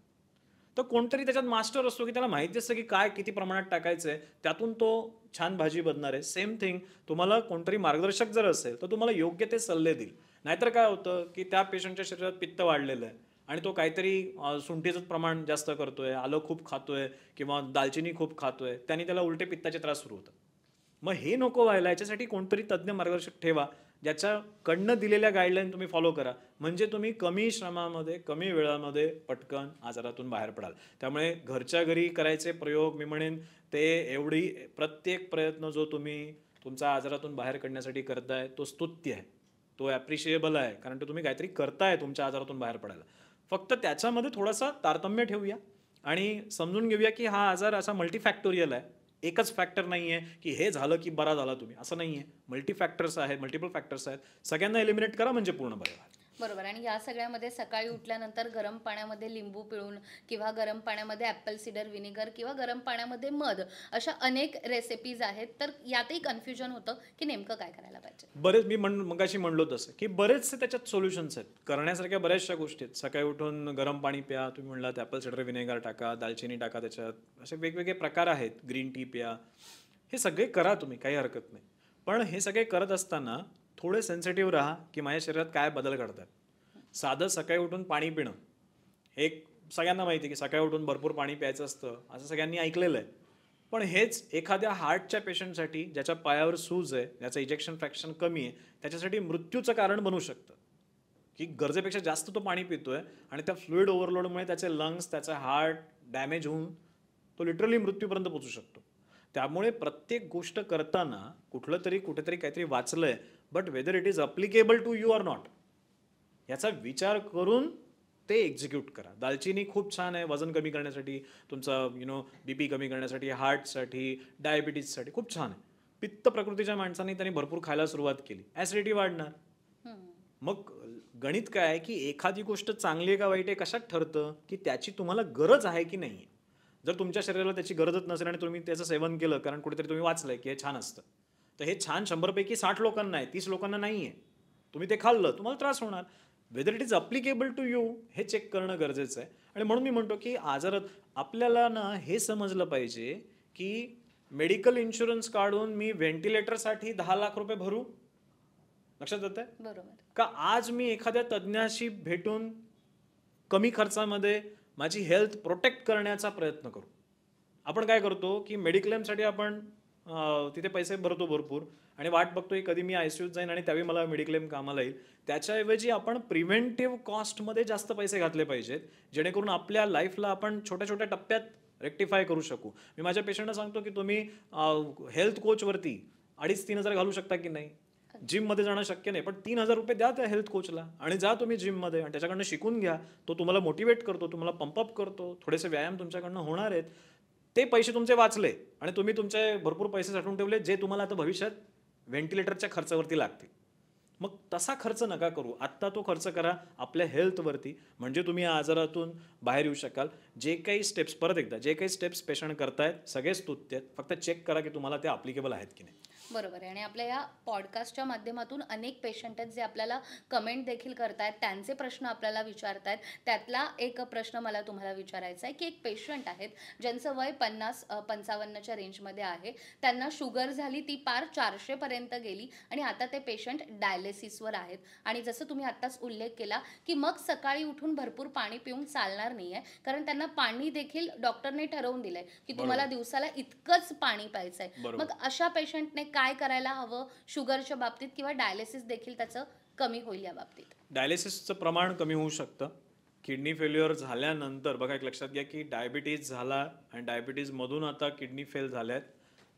तर कोणतरी त्याच्यात मास्टर असतो की त्याला माहिती असतं की काय किती प्रमाणात टाकायचं आहे, त्यातून तो छान भाजी बनणार आहे. सेम थिंग तुम्हाला कोणतरी मार्गदर्शक जर असेल तर तुम्हाला योग्य ते सल्ले देईल. नाहीतर काय होतं की त्या पेशंटच्या शरीरात पित्त वाढलेलं आहे आणि तो काहीतरी सुंठीचं प्रमाण जास्त करतोय, आलं खूप खातोय किंवा दालचिनी खूप खातोय, त्यांनी त्याला उलटे पित्ताचे त्रास सुरू होतात. मग हे नको व्हायला याच्यासाठी कोणतरी तज्ज्ञ मार्गदर्शक ठेवा ज्याच्याकडनं दिलेल्या गाईडलाईन तुम्ही फॉलो करा. म्हणजे तुम्ही कमी श्रमामध्ये कमी वेळामध्ये पटकन आजारातून बाहेर पडाल. त्यामुळे घरच्या घरी करायचे प्रयोग मी म्हणेन ते एवढी प्रत्येक प्रयत्न जो तुम्ही तुमच्या आजारातून बाहेर काढण्यासाठी करताय तो स्तुत्य आहे, तो ॲप्रिशिएबल आहे. कारण ते तुम्ही काहीतरी करताय तुमच्या आजारातून बाहेर पडायला. फक्त त्याच्यामध्ये थोडासा तारतम्य ठेवूया आणि समजून घेऊया की हा आजार असा मल्टीफॅक्टोरियल आहे. एकच फॅक्टर नाही आहे की हे झालं की बरा झाला तुम्ही, असं नाही आहे. मल्टीफॅक्टर्स आहेत, मल्टिपल फॅक्टर्स आहेत. सगळ्यांना एलिमिनेट करा म्हणजे पूर्ण बरे व्हाल. बरोबर. आणि या सगळ्यामध्ये सकाळी उठल्यानंतर गरम पाण्यामध्ये लिंबू पिळून किंवा गरम पाण्यामध्ये ॲपल सिडर व्हिनेगर किंवा गरम पाण्यामध्ये मध अशा अनेक रेसिपीज आहेत. तर यातही कन्फ्युजन होतं की नेमकं काय करायला पाहिजे. बरेच मी मगाशी म्हणलो तसं की बरेचसे त्याच्यात सोल्युशन्स आहेत, करण्यासारख्या बऱ्याचशा गोष्टी आहेत. सकाळी उठून गरम पाणी प्या, तुम्ही म्हणलात ॲपल सिडर व्हिनेगर टाका, दालचिनी टाका, त्याच्यात असे वेगवेगळे प्रकार आहेत. ग्रीन टी प्या, हे सगळे करा तुम्ही, काही हरकत नाही. पण हे सगळे करत असताना थोडे सेन्सिटिव्ह राहा की माझ्या शरीरात काय बदल घडतात. साधं सकाळी उठून पाणी पिणं एक सगळ्यांना माहिती आहे की सकाळी उठून भरपूर पाणी प्यायचं असतं, असं सगळ्यांनी ऐकलेलं आहे. पण हेच एखाद्या हार्टच्या पेशंटसाठी, ज्याच्या पायावर सूज आहे, ज्याचं इजेक्शन फ्रॅक्शन कमी आहे, त्याच्यासाठी मृत्यूचं कारण बनू शकतं. की गरजेपेक्षा जास्त तो पाणी पितोय आणि त्या फ्लुइड ओव्हरलोडमुळे त्याचे लंग्स, त्याचा हार्ट डॅमेज होऊन तो लिटरली मृत्यूपर्यंत पोहोचू शकतो. त्यामुळे प्रत्येक गोष्ट करताना कुठलं तरी कुठेतरी काहीतरी वाचलंय, but whether it is applicable to you or not, याचा विचार करून ते एक्झिक्यूट करा. दालचिनी खूप छान आहे वजन कमी करण्यासाठी, तुमचा बीपी कमी करण्यासाठी, हार्टसाठी, डायबिटीजसाठी खूप छान आहे. पित्त प्रकृतीच्या माणसांनी त्यांनी भरपूर खायला सुरुवात केली, ॲसिडिटी वाढणार. मग गणित काय आहे की एखादी गोष्ट चांगली आहे का वाईट आहे कशात ठरतं की त्याची तुम्हाला गरज आहे की नाही. जर तुमच्या शरीराला त्याची गरजच नसेल आणि तुम्ही त्याचं सेवन केलं कारण कुठेतरी तुम्ही वाचलंय की हे छान असतं, तर हे छान 100पैकी 60 लोकांना आहे, 30 लोकांना नाही आहे. तुम्ही ते खाल्लं, तुम्हाला त्रास होणार. Whether it is applicable to you हे चेक करणं गरजेचं आहे. आणि म्हणून मी म्हणतो की आजारात आपल्याला ना हे समजलं पाहिजे की मेडिकल इन्शुरन्स काढून मी व्हेंटिलेटरसाठी 10 लाख रुपये भरू, लक्षात येत आहे बरोबर. का आज मी एखाद्या तज्ज्ञाशी भेटून कमी खर्चामध्ये माझी हेल्थ प्रोटेक्ट करण्याचा प्रयत्न करू. आपण काय करतो की मेडिक्लेमसाठी आपण तिथे पैसे भरतो भरपूर आणि वाट बघतोय कधी मी आयसीयूत जाईन आणि त्यावेळी मला मेडिक्लेम कामाला येईल. त्याच्याऐवजी आपण प्रिव्हेंटिव्ह कॉस्टमध्ये जास्त पैसे घातले पाहिजेत, जेणेकरून आपल्या लाईफला आपण छोट्या छोट्या टप्प्यात रेक्टिफाय करू शकू. मी माझ्या पेशंटना सांगतो की तुम्ही हेल्थ कोचवरती 2,500-3,000 घालू शकता की नाही. जिममध्ये जाणं शक्य नाही, पण 3,000 रुपये द्या त्या हेल्थ कोचला आणि जा तुम्ही जिममध्ये आणि त्याच्याकडनं शिकून घ्या. तो तुम्हाला मोटिवेट करतो, तुम्हाला पंपअप करतो, थोडेसे व्यायाम तुमच्याकडनं होणार आहेत. ते पैसे तुमचे वाचले आणि तुम्ही तुमचे भरपूर पैसे साठवून ठेवले जे तुम्हाला आता भविष्यात व्हेंटिलेटरच्या खर्चावरती लागतील. मग तसा खर्च नका करू. आत्ता तो खर्च करा आपल्या हेल्थवरती, म्हणजे तुम्ही आजारातून बाहेर येऊ शकाल. जे काही स्टेप्स, परत एकदा, जे काही स्टेप्स पेशंट करतायत सगळे स्तुत्य आहेत. फक्त चेक करा की तुम्हाला ते अप्लिकेबल आहेत की नाही. बरोबर आहे. आणि आपल्या या पॉडकास्टच्या माध्यमातून अनेक पेशंट आहेत जे आपल्याला कमेंट देखील करतायत, त्यांचे प्रश्न आपल्याला विचारतायत. त्यातला एक प्रश्न मला तुम्हाला विचारायचा आहे की एक पेशंट आहेत ज्यांचं वय 50-55च्या रेंजमध्ये आहे. त्यांना शुगर झाली, ती पार 400 पर्यंत गेली आणि आता ते पेशंट डायलिसिसवर आहेत. आणि जसं तुम्ही आत्ताच उल्लेख केला की मग सकाळी उठून भरपूर पाणी पिऊन चालणार नाही आहे, कारण त्यांना पाणी देखील डॉक्टरने ठरवून दिलंय की तुम्हाला दिवसाला इतकंच पाणी प्यायचंय. मग अशा पेशंटने काय करायला हवं शुगरच्या बाबतीत, किंवा डायलिसिस देखील त्याचं कमी होईल या बाबतीत? डायलिसिसचं प्रमाण कमी होऊ शकतं. किडनी फेल्युअर झाल्यानंतर बघा, एक लक्षात घ्या की डायबिटीज झाला आणि डायबिटीजमधून आता किडनी फेल झाल्यात,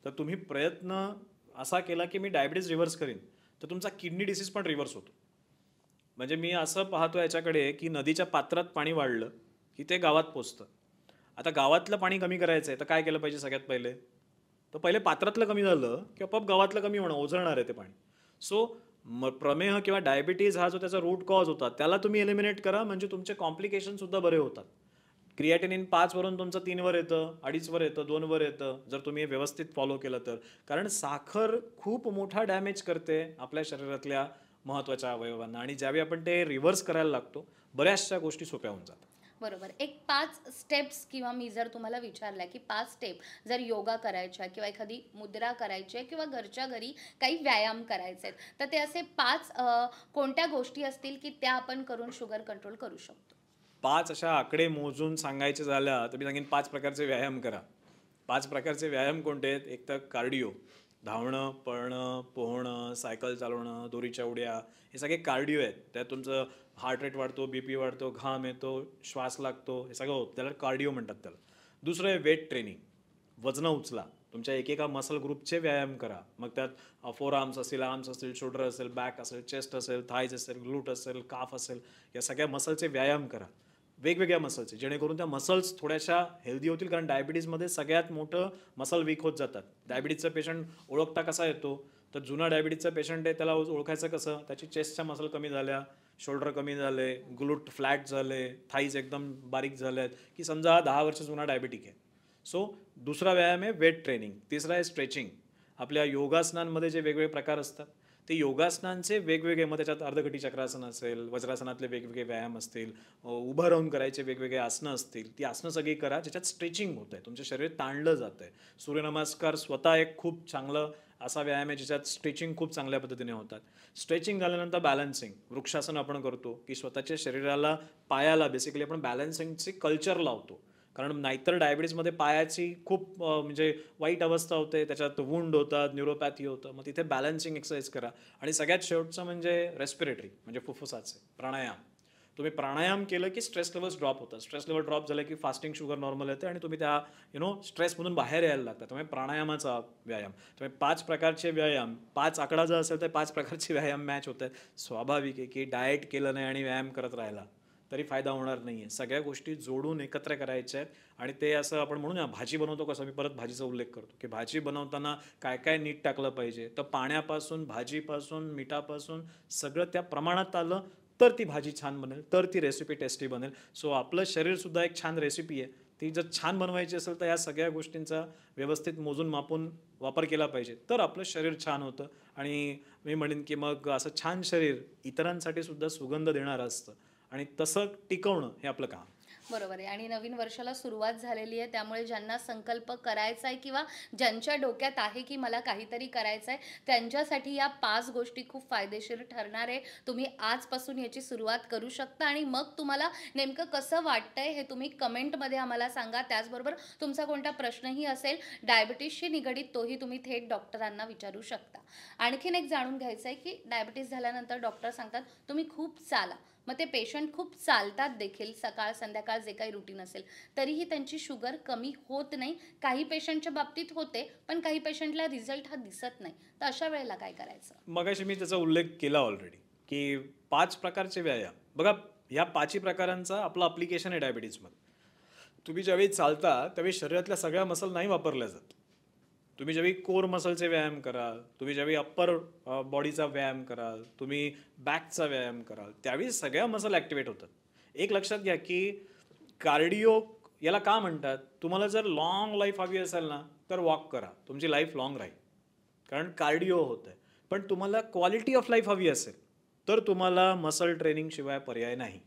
तर तुम्ही प्रयत्न असा केला की मी डायबिटीज रिव्हर्स करीन, तर तुमचा किडनी डिसीज पण रिव्हर्स होतो. म्हणजे मी असं पाहतो याच्याकडे की नदीच्या पात्रात पाणी वाढलं की ते गावात पोचतं. आता गावातलं पाणी कमी करायचं आहे तर काय केलं पाहिजे सगळ्यात पहिले, तर पहिले पात्रातलं कमी झालं की आपोआप गावातलं कमी होणं, ओझरणार आहे ते पाणी. सो प्रमेह किंवा डायबिटीज हा जो त्याचा रूट कॉज होता त्याला तुम्ही एलिमिनेट करा, म्हणजे तुमचे कॉम्प्लिकेशन सुद्धा बरे होतात. क्रिएटिनिन 5 वरून तुमचं 3 वर येतं, 2.5 वर येतं, 2 वर येतं, जर तुम्ही हे व्यवस्थित फॉलो केलं तर. कारण साखर खूप मोठा डॅमेज करते आपल्या शरीरातल्या महत्त्वाच्या अवयवांना, आणि ज्यावेळी आपण ते रिव्हर्स करायला लागतो बऱ्याचशा गोष्टी सोप्या होऊन जातात. बरोबर. एक 5 स्टेप्स, किंवा मी जर तुम्हाला विचारल्या की 5 स्टेप जर योगा करायच्या किंवा एखादी मुद्रा करायची आहे किंवा घरच्या घरी काही व्यायाम करायचे आहेत, तर ते असे 5 कोणत्या गोष्टी असतील की त्या आपण करून शुगर कंट्रोल करू शकतो? 5 अशा आकडे मोजून सांगायचे झाल्या तर मी सांगेन 5 प्रकारचे व्यायाम करा. 5 प्रकारचे व्यायाम कोणते आहेत? एक तर कार्डिओ, धावणं, पळणं, पोहणं, सायकल चालवणं, दोरीच्या उड्या, हे सगळे कार्डिओ आहेत. त्यात तुमचं हार्ट रेट वाढतो, बीपी वाढतो, घाम येतो, श्वास लागतो, हे सगळं होतं, त्याला कार्डिओ म्हणतात त्याला. दुसरं आहे वेट ट्रेनिंग, वजनं उचला, तुमच्या एकेका मसल ग्रुपचे व्यायाम करा. मग त्यात 4 आर्म्स असतील, आर्म्स असतील, शोल्डर असेल, बॅक असेल, चेस्ट असेल, थाईज असेल, ग्लूट असेल, काफ असेल, या सगळ्या मसलचे व्यायाम करा, वेगवेगळ्या मसलचे, जेणेकरून त्या मसल्स थोड्याशा हेल्दी होतील. कारण डायबिटीजमध्ये सगळ्यात मोठं मसल वीक होत जातात. डायबिटीजचा पेशंट ओळखता कसा येतो, तर जुना डायबिटीजचा पेशंट आहे त्याला ओळखायचं कसं, त्याची चेस्टच्या मसल कमी झाल्या, शोल्डर कमी झाले, ग्लूट फ्लॅट झाले, थाईज एकदम बारीक झाले आहेत, की समजा हा 10 वर्ष जुना डायबिटिक आहे. सो दुसरा व्यायाम आहे वेट ट्रेनिंग. तिसरा आहे स्ट्रेचिंग. आपल्या योगासनांमध्ये जे वेगवेगळे प्रकार असतात ते योगासनांचे वेगवेगळे, मग त्याच्यात अर्धघटी चक्रासन असेल, वज्रासनातले वेगवेगळे व्यायाम असतील, उभं राहून करायचे वेगवेगळे आसनं असतील, ती आसनं सगळी करा ज्याच्यात स्ट्रेचिंग होत आहे, तुमचं शरीर ताणलं जातं आहे. सूर्यनमस्कार स्वतः एक खूप चांगलं असा व्यायाम आहे ज्याच्यात स्ट्रेचिंग खूप चांगल्या पद्धतीने होतात. स्ट्रेचिंग झाल्यानंतर बॅलन्सिंग, वृक्षासन आपण करतो, की स्वतःच्या शरीराला, पायाला बेसिकली आपण बॅलन्सिंगचे कल्चर लावतो. कारण नाहीतर डायबिटीजमध्ये पायाची खूप म्हणजे वाईट अवस्था होते, त्याच्यात वुंड होतात, न्यूरोपॅथी होतं. मग तिथे बॅलन्सिंग एक्सरसाइज करा. आणि सगळ्यात शेवटचं म्हणजे रेस्पिरेटरी, म्हणजे फुफ्फुसाचे प्राणायाम. तुम्ही प्राणायाम केलं की स्ट्रेस लेवल्स ड्रॉप होतात. स्ट्रेस लेवल ड्रॉप झालं की फास्टिंग शुगर नॉर्मल येते आणि तुम्ही त्या स्ट्रेसमधून बाहेर यायला लागता. त्यामुळे प्राणायामाचा व्यायाम, त्यामुळे 5 प्रकारचे व्यायाम, 5 आकडा जर असेल तर 5 प्रकारचे व्यायाम मॅच होत आहेत. स्वाभाविक आहे की डाएट केलं नाही आणि व्यायाम करत राहिला तरी फायदा होणार नाही आहे. सगळ्या गोष्टी जोडून एकत्र करायच्या आहेत. आणि ते असं आपण म्हणू ना, भाजी बनवतो कसं, मी परत भाजीचा उल्लेख करतो की भाजी बनवताना काय काय नीट टाकलं पाहिजे. तर पाण्यापासून, भाजीपासून, मिठापासून सगळं त्या प्रमाणात आलं तर ती भाजी छान बनेल, तर ती रेसिपी टेस्टी बनेल. सो आपलं शरीरसुद्धा एक छान रेसिपी आहे. ती जर छान बनवायची असेल तर या सगळ्या गोष्टींचा व्यवस्थित मोजून मापून वापर केला पाहिजे, तर आपलं शरीर छान होतं. आणि मी म्हणेन की मग असं छान शरीर इतरांसाठी सुद्धा सुगंध देणारं असतं आणि तसं टिकवणं हे आपलं काम. बरोबर आहे. आणि नवीन वर्षाला सुरुवात झालेली आहे, त्यामुळे ज्यांना संकल्प करायचा आहे किंवा ज्यांच्या डोक्यात आहे की मला काहीतरी करायचं आहे, त्यांच्यासाठी या 5 गोष्टी खूप फायदेशीर ठरणार आहे. तुम्ही आजपासून याची सुरुवात करू शकता आणि मग तुम्हाला नेमकं कसं वाटतंय हे तुम्ही कमेंटमध्ये आम्हाला सांगा. त्याचबरोबर तुमचा कोणता प्रश्नही असेल डायबिटीसशी निगडीत, तोही तुम्ही थेट डॉक्टरांना विचारू शकता. आणखीन एक जाणून घ्यायचं आहे की डायबिटीस झाल्यानंतर डॉक्टर सांगतात तुम्ही खूप चाला. मग ते पेशंट खूप चालतात देखील, सकाळ संध्याकाळ जे काही रुटीन असेल, तरीही त्यांची शुगर कमी होत नाही. काही पेशंटच्या बाबतीत होते, पण काही पेशंटला रिझल्ट हा दिसत नाही. तर अशा वेळेला काय करायचं? मगाशी मी त्याचा उल्लेख केला ऑलरेडी की 5 प्रकारचे व्यायाम. बघा, ह्या 5ही प्रकारांचा आपलं अप्लिकेशन आहे डायबिटीजमध्ये. तुम्ही ज्यावेळी चालता त्यावेळी शरीरातल्या सगळ्या मसल नाही वापरल्या जात. तुम्ही ज्यावेळी कोर मसलचे व्यायाम कराल, तुम्ही ज्यावेळी अप्पर बॉडीचा व्यायाम कराल, तुम्ही बॅकचा व्यायाम कराल, त्यावेळी सगळ्या मसल ॲक्टिवेट होतात. एक लक्षात घ्या की कार्डिओ याला का म्हणतात, तुम्हाला जर लाँग लाईफ हवी असेल ना तर वॉक करा, तुमची लाईफ लाँग राहील, कारण कार्डिओ होतं आहे. पण तुम्हाला क्वालिटी ऑफ लाईफ हवी असेल तर तुम्हाला मसल ट्रेनिंग शिवाय पर्याय नाही.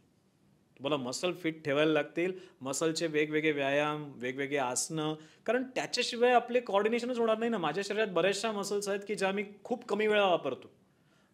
तुम्हाला मसल फिट ठेवायला लागतील, मसलचे वेगवेगळे व्यायाम, वेगवेगळे आसनं, कारण त्याच्याशिवाय आपले कॉर्डिनेशनच होणार नाही ना. माझ्या शरीरात बऱ्याचशा मसल्स आहेत की ज्या मी खूप कमी वेळा वापरतो.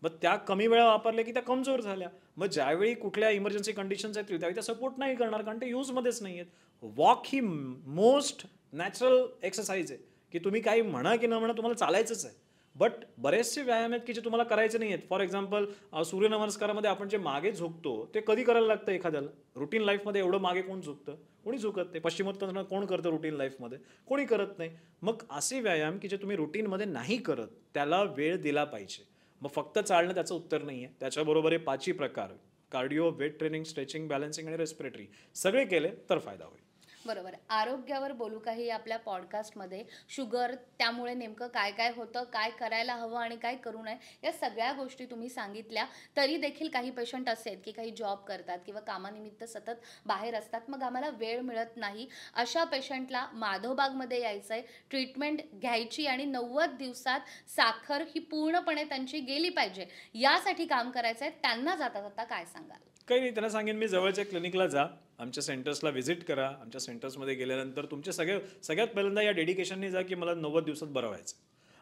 मग त्या कमी वेळा वापरल्या की त्या कमजोर झाल्या. मग ज्यावेळी कुठल्या इमर्जन्सी कंडिशन्स आहेत त्यावेळी त्या सपोर्ट नाही करणार, कारण ते यूजमध्येच नाही आहेत. वॉक ही मोस्ट नॅचरल एक्सरसाइज आहे की तुम्ही काही म्हणा की न म्हणा तुम्हाला चालायचंच आहे. बट बरेचसे व्यायाम आहेत की जे तुम्हाला करायचे नाही आहेत. फॉर एक्झाम्पल सूर्यनमस्कारामध्ये आपण जे मागे झुकतो ते कधी करायला लागतं एखाद्याला? रुटीन लाईफमध्ये एवढं मागे कोण झुकतं? कोणी झुकत नाही. पश्चिमोत्तान कोण करतं रुटीन लाईफमध्ये? कोणी करत नाही. मग असे व्यायाम की जे तुम्ही रुटीनमध्ये नाही करत त्याला वेळ दिला पाहिजे. मग फक्त चालणं त्याचं उत्तर नाही आहे. त्याच्याबरोबर हे 5ही प्रकार, cardio, weight training, stretching, balancing आणि रेस्पिरेटरी सगळे केले तर फायदा होईल. बरोबर. आरोग्यावर बोलू काही आपल्या पॉडकास्टमध्ये शुगर, त्यामुळे नेमकं काय काय होतं, काय करायला हवं आणि काय करू नये, या सगळ्या गोष्टी तुम्ही सांगितल्या. तरी देखील काही पेशंट असे आहेत की काही जॉब करतात किंवा कामानिमित्त सतत बाहेर असतात, मग आम्हाला वेळ मिळत नाही. अशा पेशंटला माधवबागमध्ये यायचं आहे, ट्रीटमेंट घ्यायची आणि 90 दिवसात साखर ही पूर्णपणे त्यांची गेली पाहिजे, यासाठी काम करायचं आहे. त्यांना जाता जाता काय सांगाल? काही नाही, त्यांना सांगेन मी जवळच्या क्लिनिकला जा, आमच्या सेंटर्सला व्हिजिट करा. आमच्या सेंटर्समध्ये गेल्यानंतर तुमचे सगळ्यात पहिल्यांदा या डेडिकेशनने जा की मला 90 दिवसात बरं व्हायचं.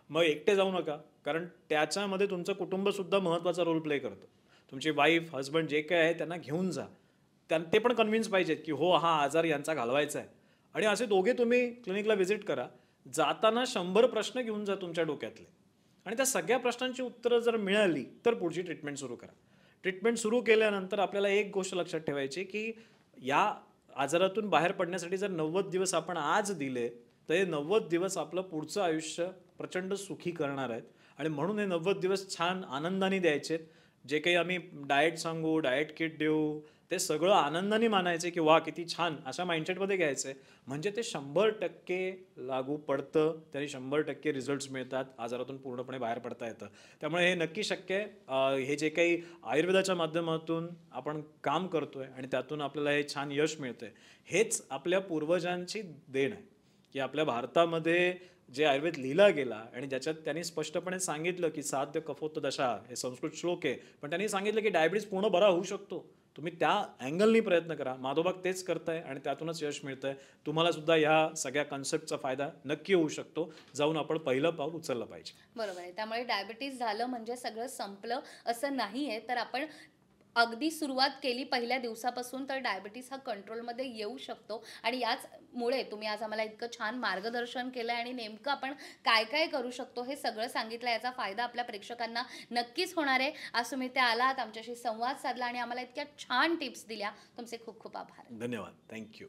मग एकटे जाऊ नका, कारण त्याच्यामध्ये तुमचं कुटुंबसुद्धा महत्त्वाचा रोल प्ले करतं. तुमची वाईफ, हजबंड जे काय आहे त्यांना घेऊन जा. ते पण कन्व्हिन्स पाहिजेत की हो, हा आजार यांचा घालवायचा आहे. आणि असे दोघे तुम्ही क्लिनिकला व्हिजिट करा. जाताना 100 प्रश्न घेऊन जा तुमच्या डोक्यातले, आणि त्या सगळ्या प्रश्नांची उत्तरं जर मिळाली तर पुढची ट्रीटमेंट सुरू करा. ट्रीटमेंट सुरू केल्यानंतर आपल्याला एक गोष्ट लक्षात ठेवायची की या आजारातून बाहेर पडण्यासाठी जर 90 दिवस आपण आज दिले तर हे 90 दिवस आपलं पुढचं आयुष्य प्रचंड सुखी करणार आहेत. आणि म्हणून हे 90 दिवस छान आनंदाने द्यायचे. जे काही आम्ही डाएट सांगू, डाएट किट देऊ, ते सगळं आनंदाने मानायचे की वा किती छान, अशा माइंडसेटमध्ये घ्यायचं आहे. म्हणजे ते 100% लागू पडतं, तरी 100% रिझल्ट्स मिळतात, आजारातून पूर्णपणे बाहेर पडता येतं. त्यामुळे हे नक्की शक्य आहे. हे जे काही आयुर्वेदाच्या माध्यमातून आपण काम करतोय आणि त्यातून आपल्याला हे छान यश मिळतंय, हेच आपल्या पूर्वजांची देण आहे. की आपल्या भारतामध्ये जे आयुर्वेद लिहिला गेला आणि ज्याच्यात त्यांनी स्पष्टपणे सांगितलं की साध्य कफोत्त दशा, हे संस्कृत श्लोक आहे, पण त्यांनी सांगितलं की डायबिटीज पूर्ण बरा होऊ शकतो. तुम्ही त्या अँगलनी प्रयत्न करा. माधोबाग तेच करताय आणि त्यातूनच यश मिळतंय. तुम्हाला सुद्धा ह्या सगळ्या कन्सेप्टचा फायदा नक्की होऊ शकतो. जाऊन आपण पहिलं पाऊल उचललं पाहिजे. बरोबर आहे. त्यामुळे डायबिटीज झालं म्हणजे सगळं संपलं असं नाहीये. तर आपण अगदी सुरुवात केली पहिल्या दिवसापासून तर डायबिटीज हा कंट्रोलमध्ये येऊ शकतो आणि याचमुळे तुम्ही आज आम्हाला इतकं छान मार्गदर्शन केलं आणि नेमकं आपण काय काय करू शकतो हे सगळं सांगितलं. याचा फायदा आपल्या प्रेक्षकांना नक्कीच होणार आहे. आज तुम्ही ते आलात, आमच्याशी संवाद साधला आणि आम्हाला इतक्या छान टिप्स दिल्या. तुमचे खूप खूप आभार. धन्यवाद. Thank you.